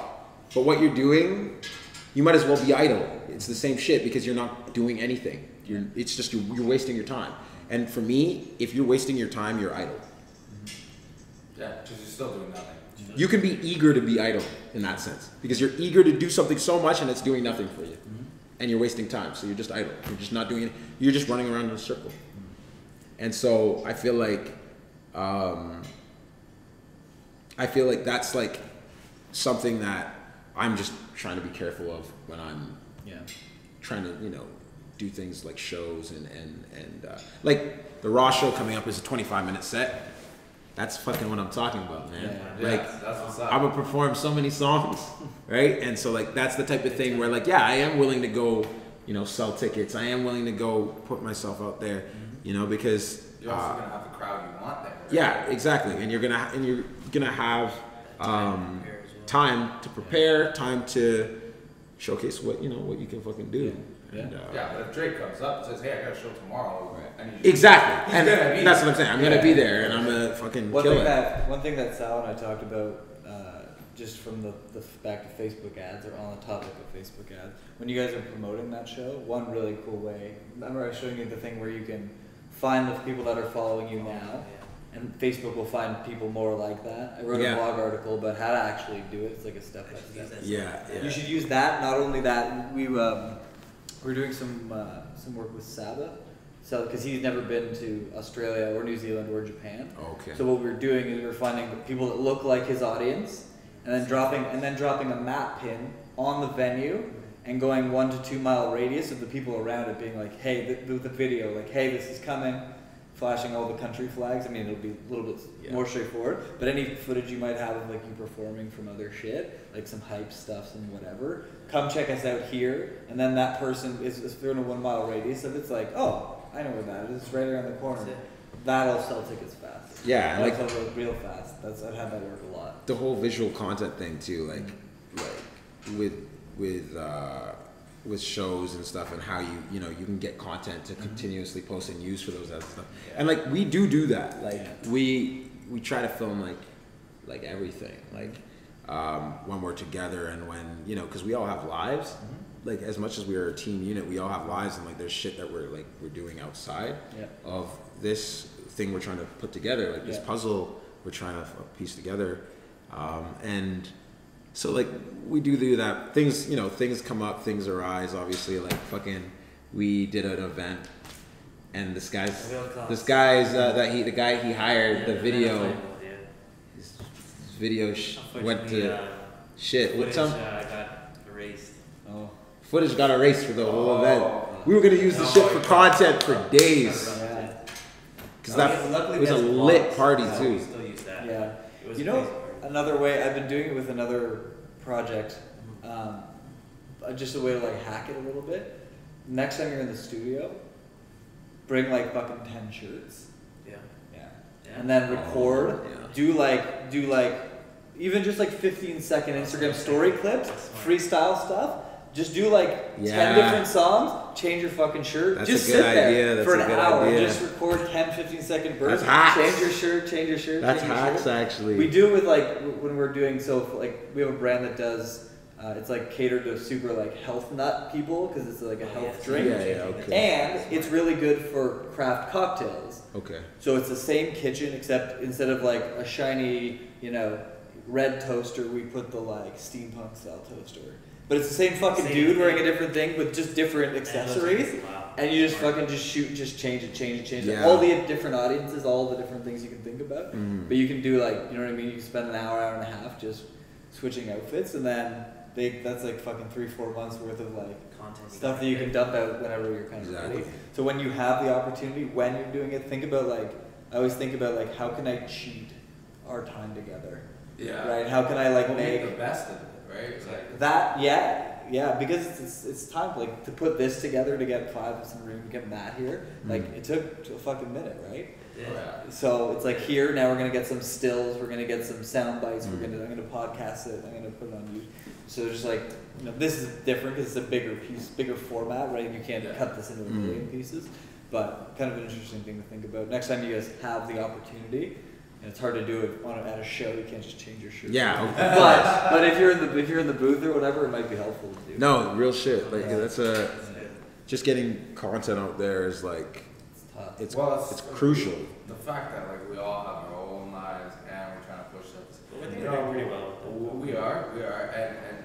S2: but what you're doing, you might as well be idle. It's the same shit because you're not doing anything. It's just you're wasting your time. And for me, if you're wasting your time, you're idle.
S3: Yeah, because you're still doing nothing.
S2: You can be eager to be idle in that sense because you're eager to do something so much and it's doing nothing for you, and you're wasting time. So you're just idle. You're just not doing it. You're just running around in a circle. And so I feel like that's like something that I'm just trying to be careful of when I'm trying to do things like shows and like the Raw show coming up is a 25-minute set. That's fucking what I'm talking about, man.
S3: Yeah,
S2: like,
S3: that's what's up.
S2: I'm gonna perform so many songs, right? And so, like, that's the type of thing where, like, yeah, I am willing to go, sell tickets. I am willing to go put myself out there, because
S3: you're also gonna have the crowd you want there. Right?
S2: Yeah, exactly. And you're gonna have time to prepare, time to showcase what you can fucking do. And,
S3: but if Drake comes up and says, "Hey, I got a show tomorrow,"
S2: exactly, and that's what I'm saying. I'm gonna be there, and I'm gonna fucking kill it.
S1: One thing that Sal and I talked about, just from the back to Facebook ads, or on the topic of Facebook ads, when you guys are promoting that show, one really cool way. Remember, I was showing you the thing where you can find the people that are following you now, and Facebook will find people more like that. I wrote a blog article about how to actually do it. It's like a step by step.
S2: Yeah.
S1: You should use that. Not only that, we're doing some work with Saba, because he's never been to Australia or New Zealand or Japan.
S2: Okay.
S1: So what we're doing is we're finding people that look like his audience, and then dropping a map pin on the venue, and going 1 to 2 mile radius of the people around it, being like, hey, the video, like, hey, this is coming, flashing all the country flags. I mean, it'll be a little bit more straightforward, but any footage you might have of like you performing from other shit, like some hype stuff, some whatever, come check us out here. And then that person is they're in a 1 mile radius of it's like, oh, I know where that is. It's right around the corner. That'll sell tickets fast.
S2: Yeah,
S1: that'll sell real fast. I've had that work a lot.
S2: The whole visual content thing too, like with shows and stuff, and how you can get content to continuously post and use for those other stuff. And like we do that. Like we try to film like everything. Like when we're together and when because we all have lives. Like as much as we're a team unit, we all have lives, and like there's shit that we're doing outside of this thing we're trying to put together. Like this puzzle we're trying to piece together, and so like we do that. Things things come up, things arise. Obviously, like fucking, we did an event, and the guy he hired, the video, his video went to shit.
S4: Footage got erased.
S2: Oh. Footage got erased for the whole event. We were gonna use the shit for content for days. Because it was a lit party too.
S4: We still use that.
S1: Yeah. Another way, I've been doing it with another project, just a way to like hack it a little bit. Next time you're in the studio, bring like fucking 10 shirts. Yeah. And then record, do like even just like 15-second Instagram story clips, freestyle stuff. Just do like 10 different songs, change your fucking shirt.
S2: That's
S1: just
S2: a good
S1: sit there
S2: idea. That's
S1: for
S2: a
S1: an
S2: good
S1: hour.
S2: idea.
S1: Just record 10, 15-second bursts.
S2: That's hacks.
S1: Change your shirt.
S2: That's
S1: change your
S2: hacks,
S1: shirt.
S2: actually.
S1: We do it with like when we're doing like we have a brand that does. It's like catered to super like health nut people because it's like a health drink.
S2: Okay.
S1: And it's really good for craft cocktails.
S2: Okay.
S1: So it's the same kitchen except instead of like a shiny, red toaster, we put the like steampunk style toaster. But it's the same fucking dude wearing a different thing with just different accessories. And you just fucking just change it.
S2: Yeah.
S1: All the different audiences, all the different things you can think about. But you can do like, you know what I mean? You can spend an hour and a half just switching outfits and then that's like fucking 3-4 months worth of like
S4: content
S1: stuff that you can dump out whenever you're kind of ready. So when you have the opportunity, when you're doing it, think about like, I always think about like, how can I cheat our time together?
S3: Yeah.
S1: Right? How can I like make
S3: the best of it, right? It's like
S1: that? Yeah, because it's time like to put this together to get 5 in some room, to get Matt here. Like it took a fucking minute, right?
S3: Yeah.
S1: So it's like here now we're gonna get some stills, we're gonna get some sound bites, I'm gonna podcast it, I'm gonna put it on YouTube. So just like this is different because it's a bigger format, right? You can't cut this into a million pieces, but kind of an interesting thing to think about. Next time you guys have the opportunity, and it's hard to do it at a show, you can't just change your shirt.
S2: Yeah.
S1: But if you're in the booth or whatever, it might be helpful to do.
S2: No, real shit. Like that's just getting content out there is like it's crucial.
S3: The fact that like we all have our own lives and we're trying to push us.
S4: I think we're doing pretty well.
S3: We are, and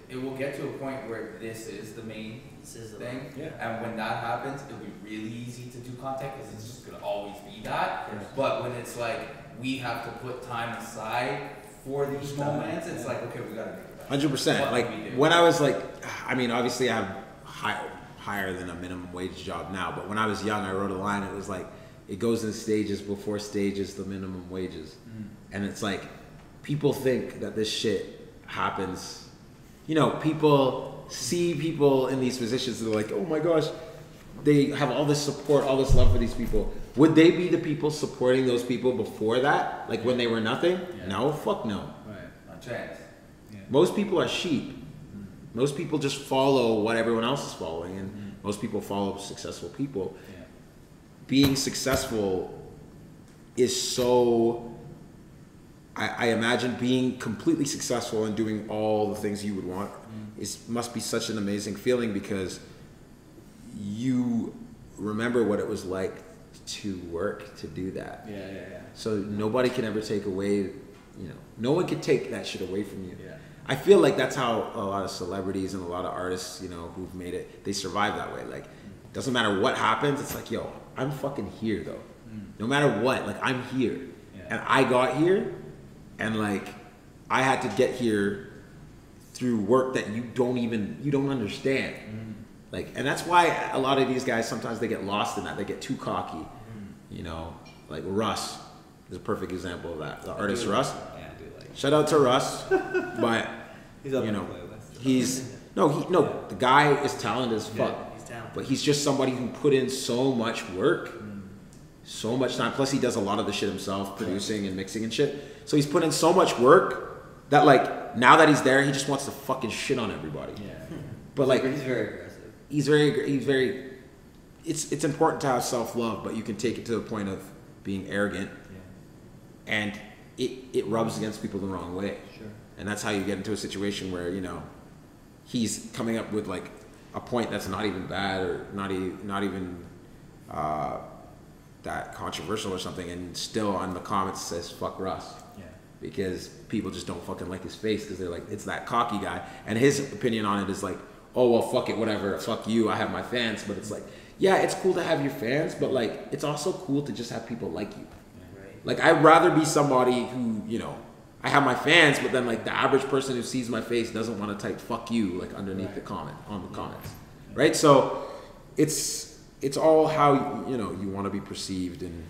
S3: it will get to a point where this is the main thing.
S1: Yeah.
S3: And when that happens, it'll be really easy to do content because it's just gonna always be that.
S1: Yeah.
S3: But when it's like we have to put time aside for these moments, it's like okay, we gotta make it better.
S2: 100%. Like when I was like, I mean, obviously I have higher than a minimum wage job now, but when I was young, I wrote a line. It was like, it goes in stages. Before stages, the minimum wages, and it's like people think that this shit happens. People see people in these positions. They're like, oh my gosh, they have all this support, all this love for these people. Would they be the people supporting those people before that? Like when they were nothing? Yeah. No, fuck no.
S1: Right.
S3: Not chance.
S2: Yeah. Most people are sheep. Most people just follow what everyone else is following, and most people follow successful people. Yeah. Being successful is so... I imagine being completely successful and doing all the things you would want must be such an amazing feeling because you remember what it was like to work to do that.
S1: Yeah.
S2: So nobody can ever take away, no one can take that shit away from you.
S1: Yeah.
S2: I feel like that's how a lot of celebrities and a lot of artists, who've made it, they survive that way. Like, doesn't matter what happens, it's like, yo, I'm fucking here though. No matter what, like I'm here. Yeah. And I got here. And like, I had to get here through work that you don't understand. Like, and that's why a lot of these guys, sometimes they get lost in that. They get too cocky, like Russ is a perfect example of that. The artist Russ.
S1: Yeah, I do like.
S2: Shout out to Russ, but
S1: he's up on the playlist.
S2: The guy is talented as fuck.
S4: Yeah, he's talented.
S2: But he's just somebody who put in so much work, so much time. Plus he does a lot of the shit himself, producing and mixing and shit. So he's put in so much work that like now that he's there, he just wants to fucking shit on everybody. Yeah. But like
S1: he's very aggressive.
S2: He's very. It's important to have self-love, but you can take it to the point of being arrogant, and it rubs against people the wrong way.
S1: Sure.
S2: And that's how you get into a situation where he's coming up with like a point that's not even bad or not even that controversial or something, and still on the comments says fuck Russ. Yeah. Because people just don't fucking like his face because they're like, it's that cocky guy, and his opinion on it is like, oh well, fuck it, whatever, fuck you, I have my fans. But it's like, yeah, it's cool to have your fans, but like it's also cool to just have people like you. Yeah. Right. Like I'd rather be somebody who, I have my fans, but then like the average person who sees my face doesn't want to type fuck you like underneath the comment on the comments. Right? So it's all how you want to be perceived. And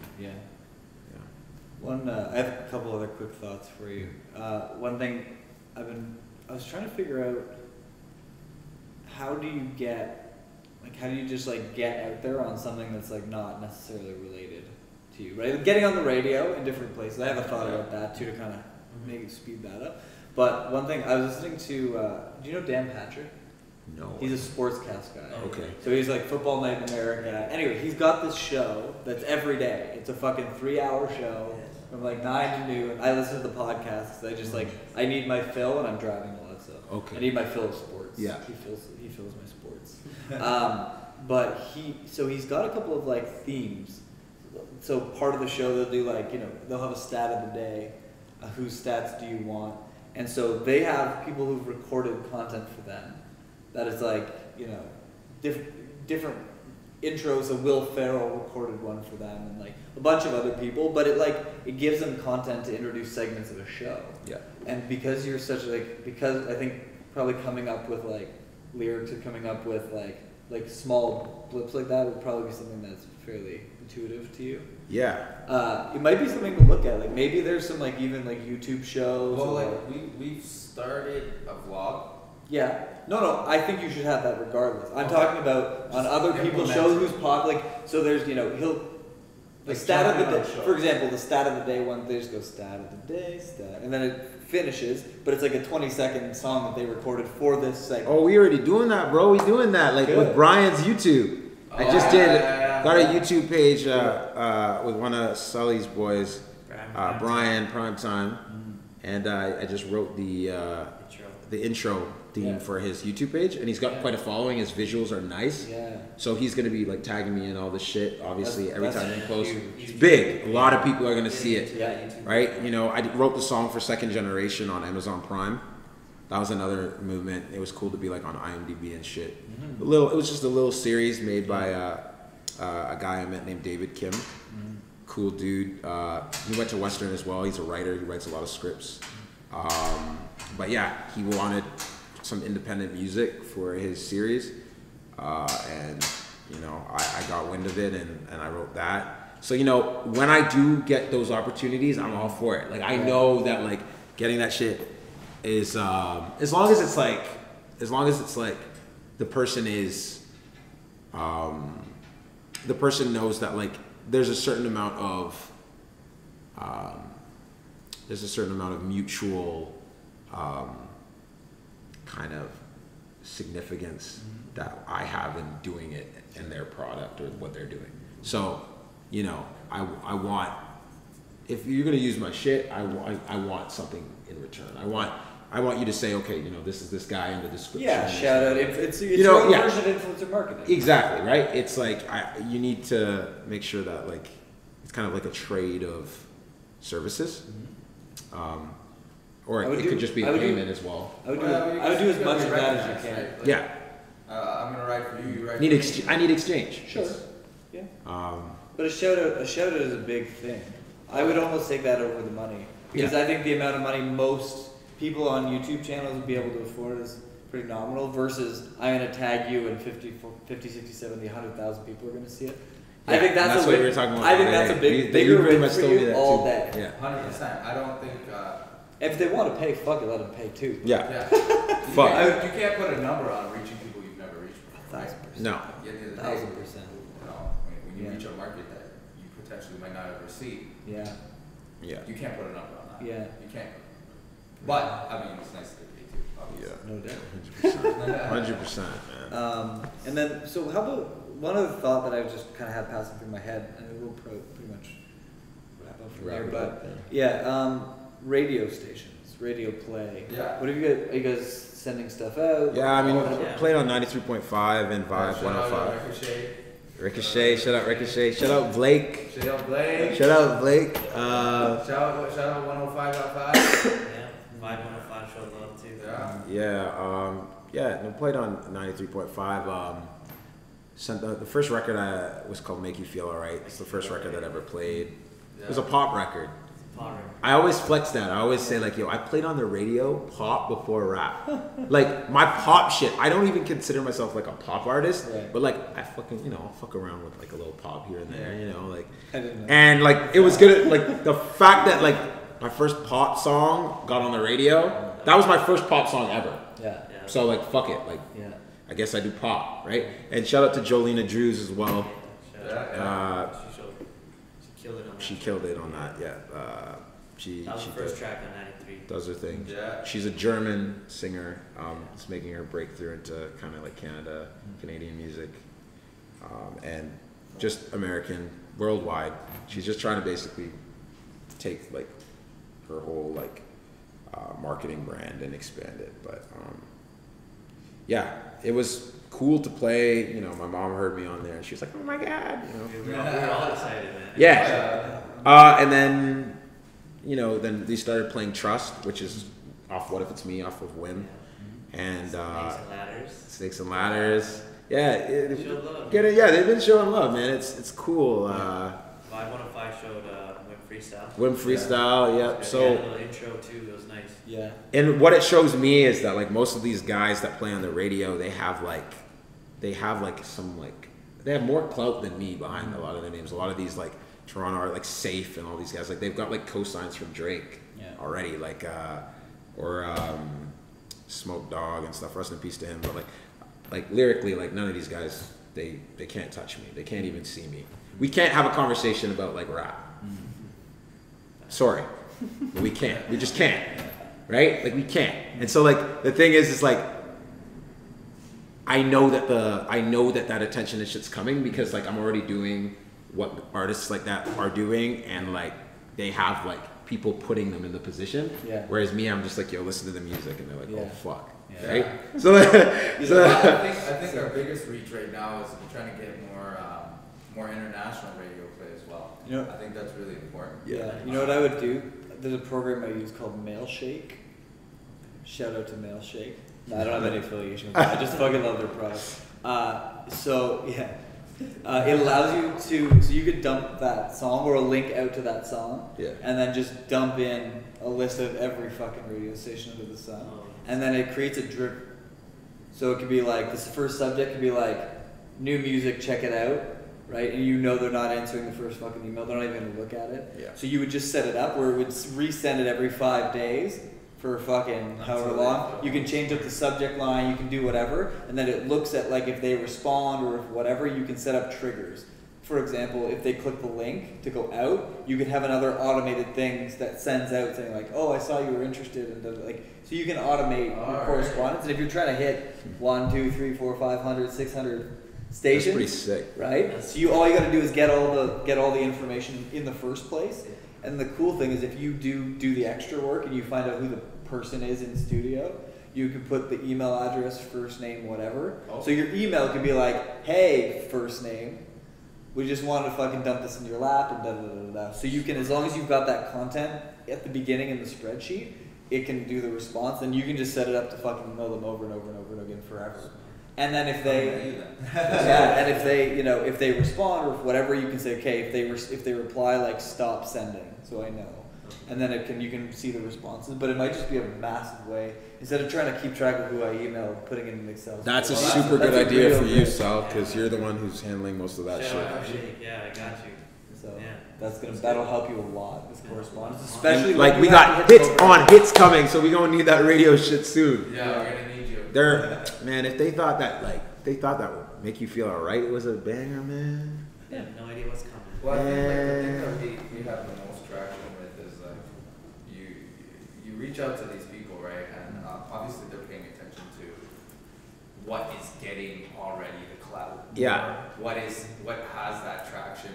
S1: I have a couple other quick thoughts for you. One thing I was trying to figure out, how do you just like get out there on something that's like not necessarily related to you, right? Getting on the radio in different places. I have a thought about that too, to kind of maybe speed that up. But one thing I was listening to, do you know Dan Patrick?
S2: No.
S1: He's a sportscast guy.
S2: Okay.
S1: So he's like Football Night in America. Anyway, he's got this show that's every day. It's a fucking 3-hour show from like 9 to noon. I listen to the podcast. I just like, I need my fill and I'm driving a lot, so.
S2: Okay.
S1: I need my fill of sports.
S2: Yeah.
S1: He fills my sports. But he's got a couple of like themes. So part of the show they'll do like, they'll have a stat of the day. Whose stats do you want? And so they have people who've recorded content for them. That is like, different intros. So Will Ferrell recorded one for them, and like a bunch of other people. But it gives them content to introduce segments of a show.
S2: Yeah.
S1: And because you're such because I think probably coming up with like lyrics or coming up with like small blips like that would probably be something that's fairly intuitive to you.
S2: Yeah.
S1: It might be something to look at. Like maybe there's some like even like YouTube shows.
S3: Well, like we've started a vlog.
S1: Yeah. No. I think you should have that regardless. I'm talking about on other people's shows who's so there's he'll the stat of the day. For example, the stat of the day one. They just go stat of the day, stat, and then it finishes. But it's like a 20-second song that they recorded for this segment.
S2: Oh, we already doing that, bro. We doing that like with Brian's YouTube. I just got a YouTube page with one of Sully's boys, Brian Primetime, and I just wrote the intro theme for his YouTube page, and he's got quite a following. His visuals are nice, so he's gonna be like tagging me in all this shit. Obviously, every time we post, it's big. A lot of people are gonna see it, right? I wrote the song for Second Generation on Amazon Prime. That was another movement. It was cool to be like on IMDb and shit. It was just a little series made by a guy I met named David Kim. Cool dude. He went to Western as well. He's a writer. He writes a lot of scripts. But yeah, he wanted some independent music for his series, and I got wind of it and I wrote that. So when I do get those opportunities, I'm all for it. Like I know that like getting that shit is as long as it's like the person is the person knows that like there's a certain amount of mutual kind of significance that I have in doing it in their product or what they're doing. So, I want, if you're gonna use my shit, I want something in return. I want you to say, okay, this is this guy in the description.
S1: Yeah, shout out. It's your own version of influencer marketing.
S2: Exactly, right? It's like you need to make sure that like it's kind of like a trade of services. Or it could just be a payment as well.
S1: I would do as much of that as you can.
S3: Right? Like,
S2: yeah.
S3: I'm gonna write for you. You write.
S2: I need exchange.
S1: Sure. Yeah. But a shout out is a big thing. I would almost take that over the money because I think the amount of money most people on YouTube channels would be able to afford is pretty nominal. Versus I'm gonna tag you and 50, 60, 70, 100,000 people are gonna see it. Yeah, I think that's
S2: what we were talking about.
S1: I think that's a bigger win for you all day.
S2: Yeah.
S3: 100%. I don't think.
S1: If they want to pay, fuck it, let them pay too.
S2: Yeah.
S3: Fuck. You can't put a number on reaching people you've never reached before.
S1: 1,000%.
S2: No.
S1: 1,000%.
S3: When you reach a market that you potentially might not ever see.
S1: Yeah.
S3: You can't put a number on that.
S1: Yeah.
S3: You can't. But it's nice to get paid too. Obviously.
S2: No doubt. 100%, man.
S1: And then, so how about one other thought that I've just kind of had passing through my head, and we'll pretty much wrap up from there. But radio stations, radio play.
S3: Yeah.
S1: What have you got? Are you guys sending stuff out?
S2: Yeah, played on 93.5 and Vibe 105. Ricochet, shout out Ricochet. Shout out Blake.
S3: Shout out Blake.
S2: Shout out Blake.
S3: Shout out 105.5.
S4: Yeah, Vibe 105 showed love too.
S2: Yeah, played on 93.5. Sent the first record was called Make You Feel Alright. It's the first record that I ever played. It was a pop record. I always flex that. I always say like, I played on the radio pop before rap. Like my pop shit, I don't even consider myself like a pop artist, but like I fucking, I'll fuck around with like a little pop here and there, like, and like it was good. Like the fact that like my first pop song got on the radio, that was my first pop song ever.
S1: Yeah.
S2: So like, fuck it. Like, I guess I do pop, right? And shout out to G0lden Drews as well. She killed it on that,
S4: That was the first track on 93.
S2: Does her thing.
S3: Yeah.
S2: She's a German singer. It's making her breakthrough into kind of like Canadian music, and just American, worldwide. She's just trying to basically take like her whole like marketing brand and expand it. But yeah, it was cool to play. You know, my mom heard me on there and she was like, "Oh my god!" You know,
S4: We were all excited, man.
S2: yeah. And then, you know, then they started playing Trust, which is off What If It's Me, off of Wiim, and Snakes and Ladders. Yeah,
S4: Showed love.
S2: yeah, they've been showing love, man. It's cool.
S4: 515 showed Wiim Freestyle.
S2: Wiim Freestyle, yeah. So
S4: a little intro too. It was nice.
S1: Yeah.
S2: and what it shows me is that like most of these guys that play on the radio, they have some like they have more clout than me behind a lot of their names. A lot of these like Toronto are like Safe and all these guys, like they've got like cosigns from Drake already, like or Smoke Dogg and stuff. Rest in peace to him. But like lyrically, like none of these guys, they can't touch me. They can't even see me. We can't have a conversation about like rap. Sorry, but we can't. We just can't, right? Like we can't. And so like the thing is like I know that attention and shit's coming because like I'm already doing what artists like that are doing, and like they have like people putting them in the position.
S1: Yeah.
S2: Whereas me, I'm just like, yo, listen to the music, and they're like, oh fuck,
S1: yeah.
S2: right? So,
S3: I think our biggest reach right now is trying to get more international radio play as well.
S1: You know,
S3: I think that's really important.
S1: Yeah. You know what I would do? There's a program I use called Mailshake. Shout out to Mailshake. No, I don't have any affiliation with them. I just fucking love their product. So yeah. It allows you to, so you could dump that song or a link out to that song, and then just dump in a list of every fucking radio station under the sun, and then it creates a drip. So it could be like, this first subject could be like, new music, check it out, right? And you know they're not answering the first fucking email, they're not even gonna look at it.
S2: Yeah.
S1: So you would just set it up where it would resend it every 5 days. For fucking however long. You can change up the subject line, you can do whatever, and then it looks at like if they respond or if whatever, you can set up triggers. For example, if they click the link to go out, you could have another automated thing that sends out saying like, oh, I saw you were interested, and like, so you can automate your correspondence. And if you're trying to hit 1, 2, 3, 4, 500, 600 stations,
S2: that's pretty sick,
S1: right? So all you got to do is get all the information in the first place. And the cool thing is if you do the extra work and you find out who the person is in studio, you can put the email address, first name, whatever. Oh. So your email could be like, hey, first name, we just wanted to fucking dump this in your lap and da da da da. So you can, as long as you've got that content at the beginning in the spreadsheet, it can do the response, and you can just set it up to fucking email them over and over and over and again forever. And then if they, and if they, you know, if they respond or whatever, you can say, okay, if they reply, like stop sending, so I know, and then you can see the responses. But it might just be a massive way instead of trying to keep track of who I email, putting it in Excel.
S2: That's a super good idea for you, Sal, because you're the one who's handling most of that shit.
S4: Yeah, I got you.
S1: So that'll help you a lot with correspondence, especially
S2: like we got hits coming, so we gonna need that radio shit soon.
S3: Yeah, we're gonna need you.
S2: Man, if they thought that would make you feel alright, it was a banger, man.
S4: I have no idea what's coming.
S3: Well, I think the thing that we have the most traction with is like you reach out to these people, right? And obviously they're paying attention to what is getting already the clout.
S2: Yeah.
S3: What has that traction?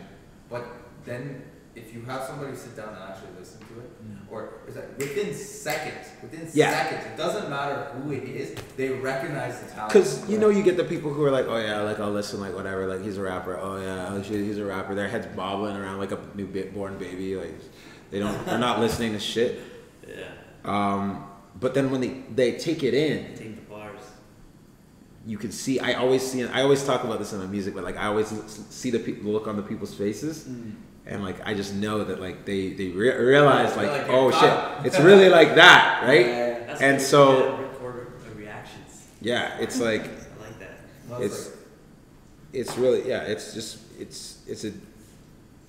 S3: But then if you have somebody sit down and actually listen to it, or is that within seconds, it doesn't matter who it is, they recognize the talent.
S2: Because you know, you get the people who are like, oh yeah, like I'll listen, like whatever, like he's a rapper. Oh yeah, oh shit, he's a rapper. Their heads bobbling around like a newborn baby. Like they're not listening to shit.
S4: Yeah.
S2: But then when they take it in,
S4: take the bars.
S2: You can see. I always talk about this in my music, but like I always see the look on the people's faces. And like I just know that like they realize like, oh shit, it's really like that, right?
S4: Yeah,
S2: and so
S4: record the reactions.
S2: Yeah, it's like
S4: I like that.
S2: It's really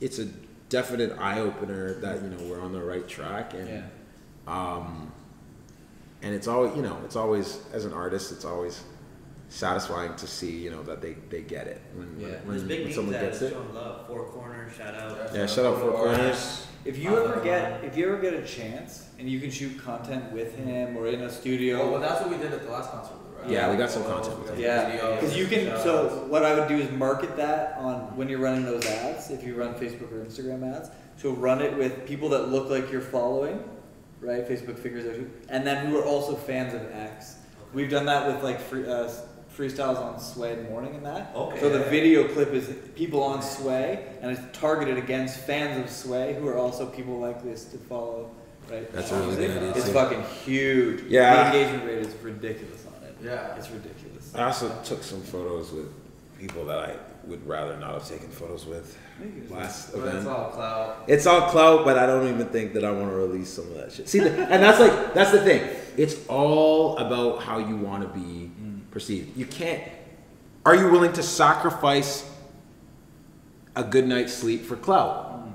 S2: it's a definite eye opener that, you know, we're on the right track, and and it's always, you know, it's always, as an artist, it's always satisfying to see, you know, that they get it when someone gets it.
S4: Showing love. Four Corners, shout out.
S2: Yeah, shout out Four Corners.
S1: If you ever get a chance and you can shoot content with him or in a studio.
S3: Well, that's what we did at the last concert, right?
S2: Yeah, we got some content with him.
S1: Yeah, because you can. So what I would do is market that on when you're running those ads. If you run Facebook or Instagram ads, so run it with people that look like you're following, right? Facebook figures out, and then who are also fans of X. We've done that with like freestyles on Sway in the morning and that.
S3: Okay.
S1: So the video clip is people on Sway, and it's targeted against fans of Sway who are also people like this to follow. Right.
S2: That's a really good idea.
S1: It's fucking huge.
S2: Yeah.
S1: The engagement rate is ridiculous on it.
S3: Yeah.
S1: It's ridiculous.
S2: I also took some photos with people that I would rather not have taken photos with last event.
S3: It's all clout.
S2: It's all clout, but I don't even think that I want to release some of that shit. See, and that's the thing. It's all about how you want to be perceived. You can't. Are you willing to sacrifice a good night's sleep for clout?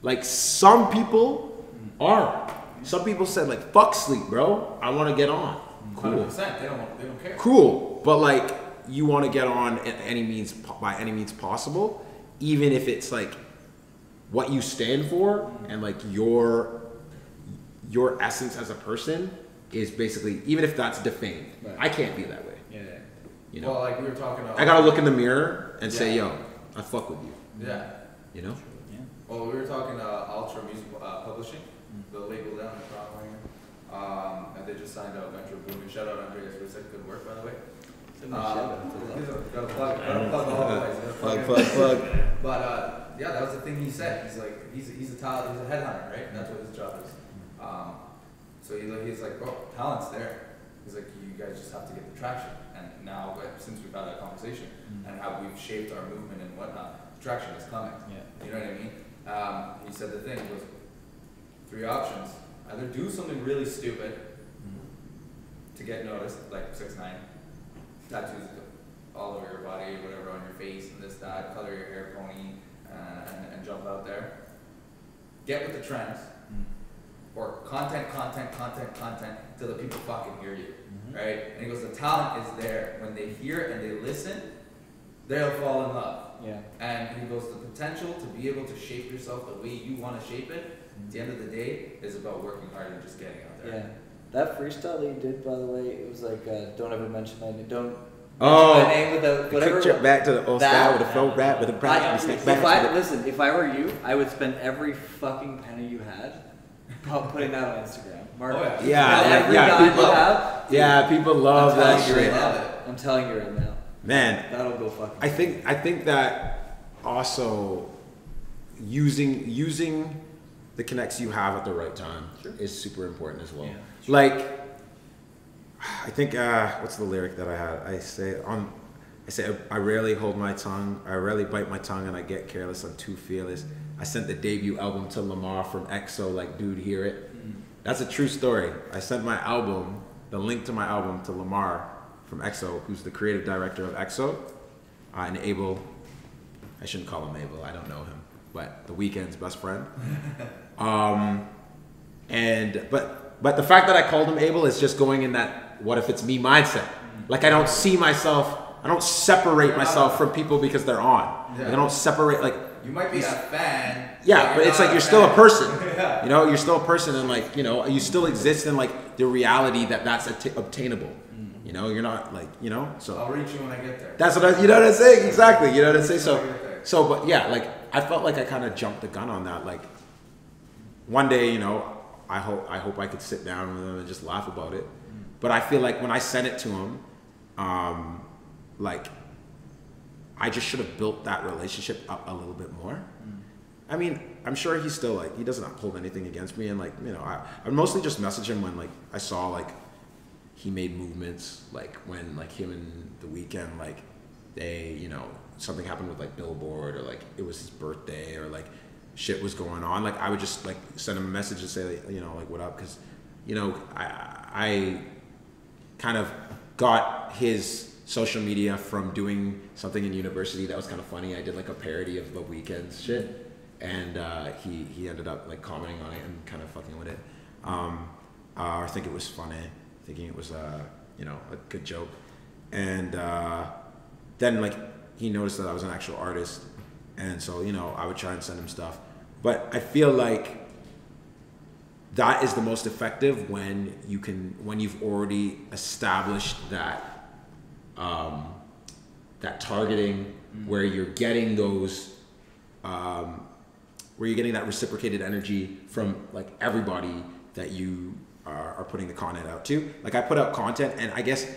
S2: Like some people are. Some people said like, "Fuck sleep, bro. I want to get on." Cool.
S3: 100%. They don't care.
S2: Cool, but like you want to get on by any means possible, even if it's like what you stand for and like your essence as a person is basically, even if that's defamed. Right. I can't be that way.
S1: Yeah.
S2: You know.
S3: Well, like we were talking about.
S2: I gotta look in the mirror and say, "Yo, I fuck with you."
S3: Yeah.
S2: You know.
S3: Yeah. Well, we were talking Ultra Music Publishing, the label down in Toronto, and they just signed out Venture Booming. Shout out Andreas for such good work, by the way. Gotta plug all the ways.
S2: Plug.
S3: But yeah, that was the thing he said. He's like, he's a talent, he's a headhunter, right? And that's what his job is. So he's like, bro, talent's there. He's like, you guys just have to get the traction. And now, since we've had that conversation and how we've shaped our movement and whatnot, the traction is coming. Yeah. You know what I mean? He said the thing was 3 options: either do something really stupid to get noticed, like 6ix9ine, tattoos all over your body, whatever on your face, and this, that, color your hair pony, and jump out there. Get with the trends, or content till the people fucking hear you, right? And he goes, the talent is there. When they hear it and they listen, they'll fall in love. Yeah. And he goes, the potential to be able to shape yourself the way you want to shape it, at the end of the day, is about working hard and just getting out there.
S1: Yeah. That freestyle that you did, by the way, it was like, don't ever mention my name. Don't mention my name without whatever.
S2: Picture back to the old style with a flow rap with a practice.
S1: Listen, if I were you, I would spend every fucking penny you had putting that on Instagram.
S2: People love that shit.
S1: I'm telling you right now.
S2: Man,
S1: that'll go fucking.
S2: I think that also using the connects you have at the right time is super important as well. Yeah, sure. Like, I think what's the lyric that I had? I say I rarely hold my tongue, I rarely bite my tongue, and I get careless. I'm too fearless. I sent the debut album to Lamar from EXO, like, dude, hear it. That's a true story. I sent my album, the link to my album, to Lamar from EXO, who's the creative director of EXO, and Abel. I shouldn't call him Abel. I don't know him, but The Weeknd's best friend. But the fact that I called him Abel is just going in that what if it's me mindset. Like, I don't see myself, I don't separate myself from people because they're on. Like, I don't separate, like,
S3: you might be a fan.
S2: Yeah, but it's like you're still a person. You know, you're still a person, and like, you know, you still exist in like the reality that's obtainable. You know, you're not like, you know, so
S3: I'll reach you when I get there.
S2: That's what you know what I'm saying? Exactly. You know what I'm saying? So, but yeah, like I felt like I kind of jumped the gun on that. Like one day, you know, I hope I could sit down with him and just laugh about it. But I feel like when I sent it to him, like I just should have built that relationship up a little bit more. I mean, I'm sure he's still like, he doesn't hold anything against me. And like, you know, I mostly just message him when like I saw like he made movements, like when like him and The Weeknd, like they, you know, something happened with like Billboard, or like it was his birthday, or like shit was going on. Like I would just like send him a message and say, like, you know, like what up? Cause you know, I kind of got his social media from doing something in university that was kind of funny. I did like a parody of The Weeknd's shit. And he ended up like commenting on it and kind of fucking with it. I think it was funny, thinking it was you know, a good joke. And then like he noticed that I was an actual artist, and so you know I would try and send him stuff. But I feel like that is the most effective when you've already established that that targeting where you're getting those where you're getting that reciprocated energy from like everybody that you are putting the content out to. Like I put out content, and I guess,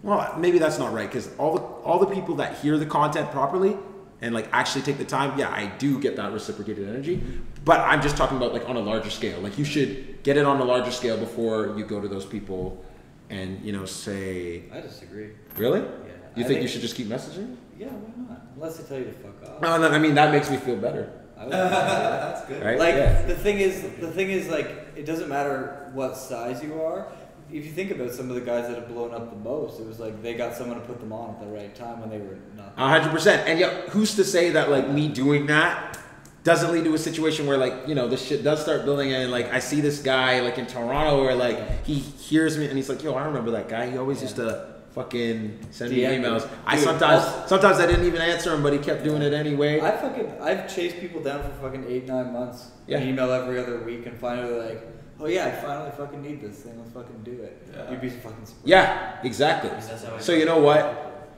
S2: well, maybe that's not right, because all the people that hear the content properly and like actually take the time, yeah, I do get that reciprocated energy. But I'm just talking about like on a larger scale. Like you should get it on a larger scale before you go to those people and, you know, say.
S1: I disagree.
S2: Really?
S1: Yeah.
S2: You think you should just keep messaging?
S1: Yeah, why not? Unless they tell you to fuck off.
S2: No, I mean that makes me feel better.
S3: That's good.
S2: Right?
S1: Like
S2: yeah.
S1: the thing is like it doesn't matter what size you are. If you think about some of the guys that have blown up the most, it was like they got someone to put them on at the right time when they were not.
S2: 100%. And yet, who's to say that like me doing that doesn't lead to a situation where like, you know, this shit does start building, and like I see this guy like in Toronto where like he hears me and he's like, yo, I remember that guy. He always used to fucking send me emails.
S1: Dude,
S2: I sometimes I didn't even answer him, but he kept doing it anyway.
S1: I've chased people down for fucking 8-9 months.
S2: Yeah.
S1: And email every other week, and finally like, oh yeah, I finally fucking need this thing. Let's fucking do it.
S3: Yeah.
S1: You'd be fucking surprised.
S2: Yeah, exactly. So you know what?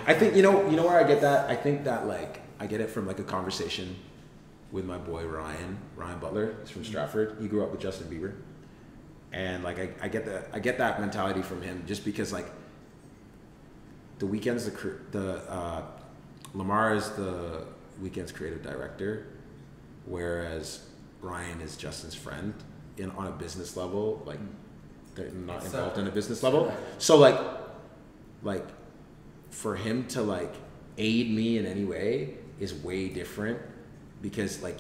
S2: I think you know where I get that. I think that like I get it from like a conversation with my boy Ryan Butler. He's from Stratford. He grew up with Justin Bieber, and like I get that mentality from him just because like the Weeknd's Lamar is the Weeknd's creative director, whereas Ryan is Justin's friend on a business level. Like they're not involved in a business level. So like for him to like aid me in any way is way different, because like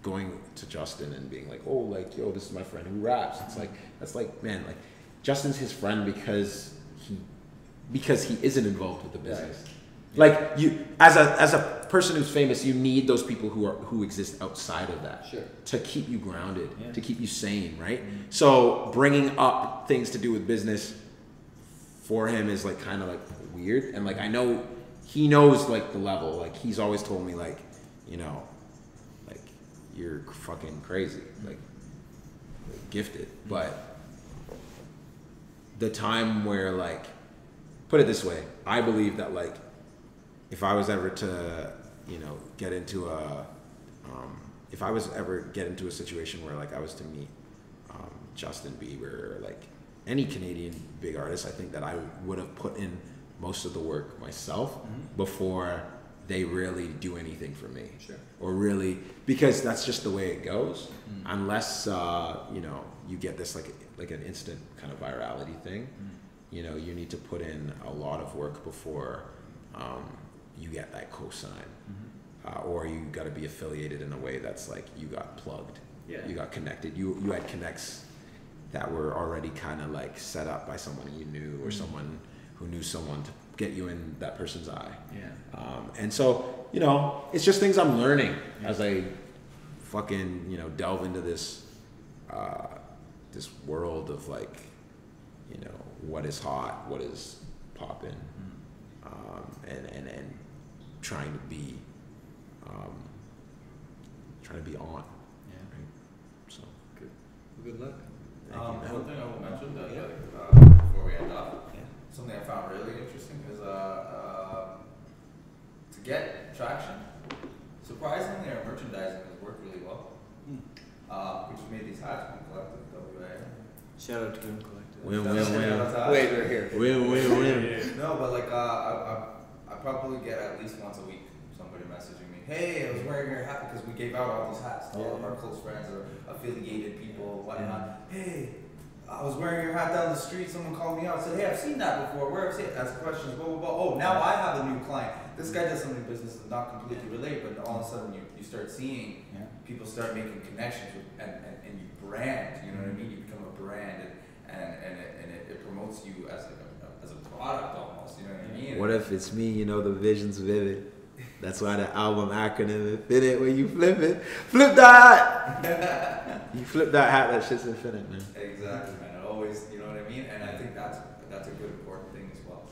S2: going to Justin and being like, oh, like, yo, this is my friend who raps. It's like, that's like, man, like Justin's his friend because he isn't involved with the business. Right. Like you, as a person who's famous, you need those people who exist outside of that to keep you grounded, to keep you sane, right? Mm-hmm. So bringing up things to do with business for him is like kind of like weird, and like I know he knows like the level. Like he's always told me like, you know, like you're fucking crazy, like gifted, but the time where like, put it this way, I believe that like if I was ever to, you know, get into a situation where like I was to meet Justin Bieber or like any Canadian big artist, I think that I would have put in most of the work myself before they really do anything for me. Sure. Or really, because that's just the way it goes. Unless you know, you get this like an instant kind of virality thing. You know, you need to put in a lot of work before you get that cosign, or you got to be affiliated in a way that's like you got plugged, you got connected, you had connects that were already kind of like set up by someone you knew, or someone who knew someone to get you in that person's eye. And so, you know, it's just things I'm learning as I fucking, you know, delve into this this world of like, you know, what is hot, what is popping, and trying to be on. Right? So
S1: good luck.
S3: One thing I will mention that before we end up, something I found really interesting is to get traction. Surprisingly, our merchandising has worked really well. We just made these hats from Collective WA.
S1: Shout out to Wiim Collective.
S2: Win.
S1: Wait, we're here.
S2: Win.
S3: No, but like I probably get at least once a week somebody messaging me, hey, I was wearing your hat, because we gave out all these hats to all of our close friends or affiliated people, whatnot. Hey, I was wearing your hat down the street, someone called me out and said, hey, I've seen that before, where I've seen it, ask questions, blah, blah, blah. Oh, now I have a new client. This guy does something business that's not completely related, but all of a sudden you start seeing people start making connections with, and you brand, you know what I mean? You become a brand, and it promotes you as a product almost, you know what I mean?
S2: What if it's me, you know, the vision's vivid? That's why the album acronym Infinite, when you flip it, flip that! You flip that hat, that shit's infinite, man.
S3: Exactly, man. It always, you know what I mean? And I think that's a good important thing as well.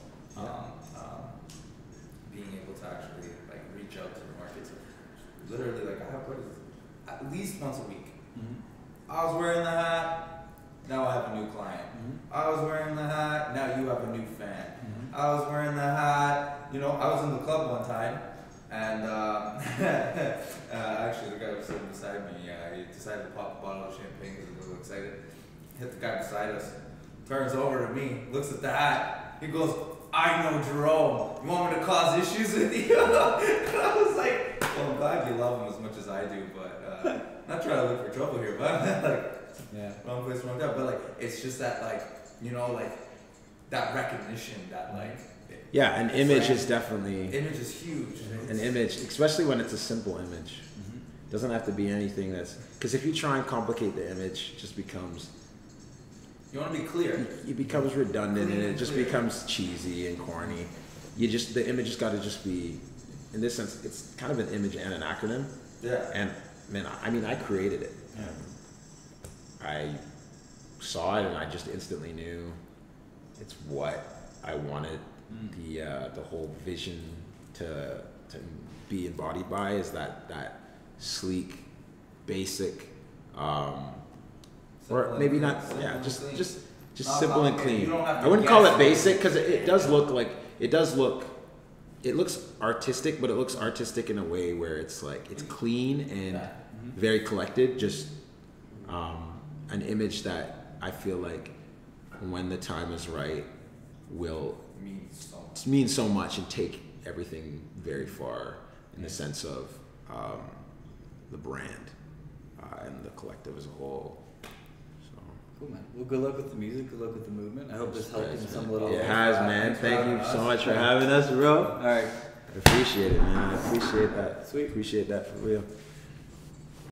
S3: literally like I have at least once a week. I was wearing the hat, now I have a new client. I was wearing the hat, now you have a new fan. I was wearing the hat, you know, I was in the club one time, and actually the guy was sitting beside me, he decided to pop a bottle of champagne because he was a little excited. Hit the guy beside us, turns over to me, looks at the hat, he goes, I know Jerome, you want me to cause issues with you? And I was like, well, I'm glad you love him as much as I do, but not trying to look for trouble here, but like, wrong place, wrong time. But like, it's just that like, you know, like that recognition that like.
S2: Yeah, an image is definitely.
S3: Image is huge.
S2: An image, especially when it's a simple image. Doesn't have to be anything that's, because if you try and complicate the image, it just becomes.
S3: You want to be clear.
S2: It becomes redundant and it just becomes cheesy and corny. The image has got to just be, in this sense, it's kind of an image and an acronym.
S3: Yeah.
S2: And man, I mean, I created it. I saw it and I just instantly knew it's what I wanted. The whole vision to be embodied by is that sleek, basic, or maybe not. Yeah, just simple and clean. I wouldn't call it basic because it does look like it looks artistic, but it looks artistic in a way where it's like it's clean and very collected. Just an image that I feel like when the time is right will mean so much and take everything very far in the sense of the brand and the collective as a whole. So
S1: cool, man. Well, good luck with the music. Good luck with the movement. I hope this helped in some little.
S2: It has, man. Thank you so much for having us, bro.
S1: All right.
S2: I appreciate it, man. I appreciate that.
S1: Sweet.
S2: Appreciate that for real.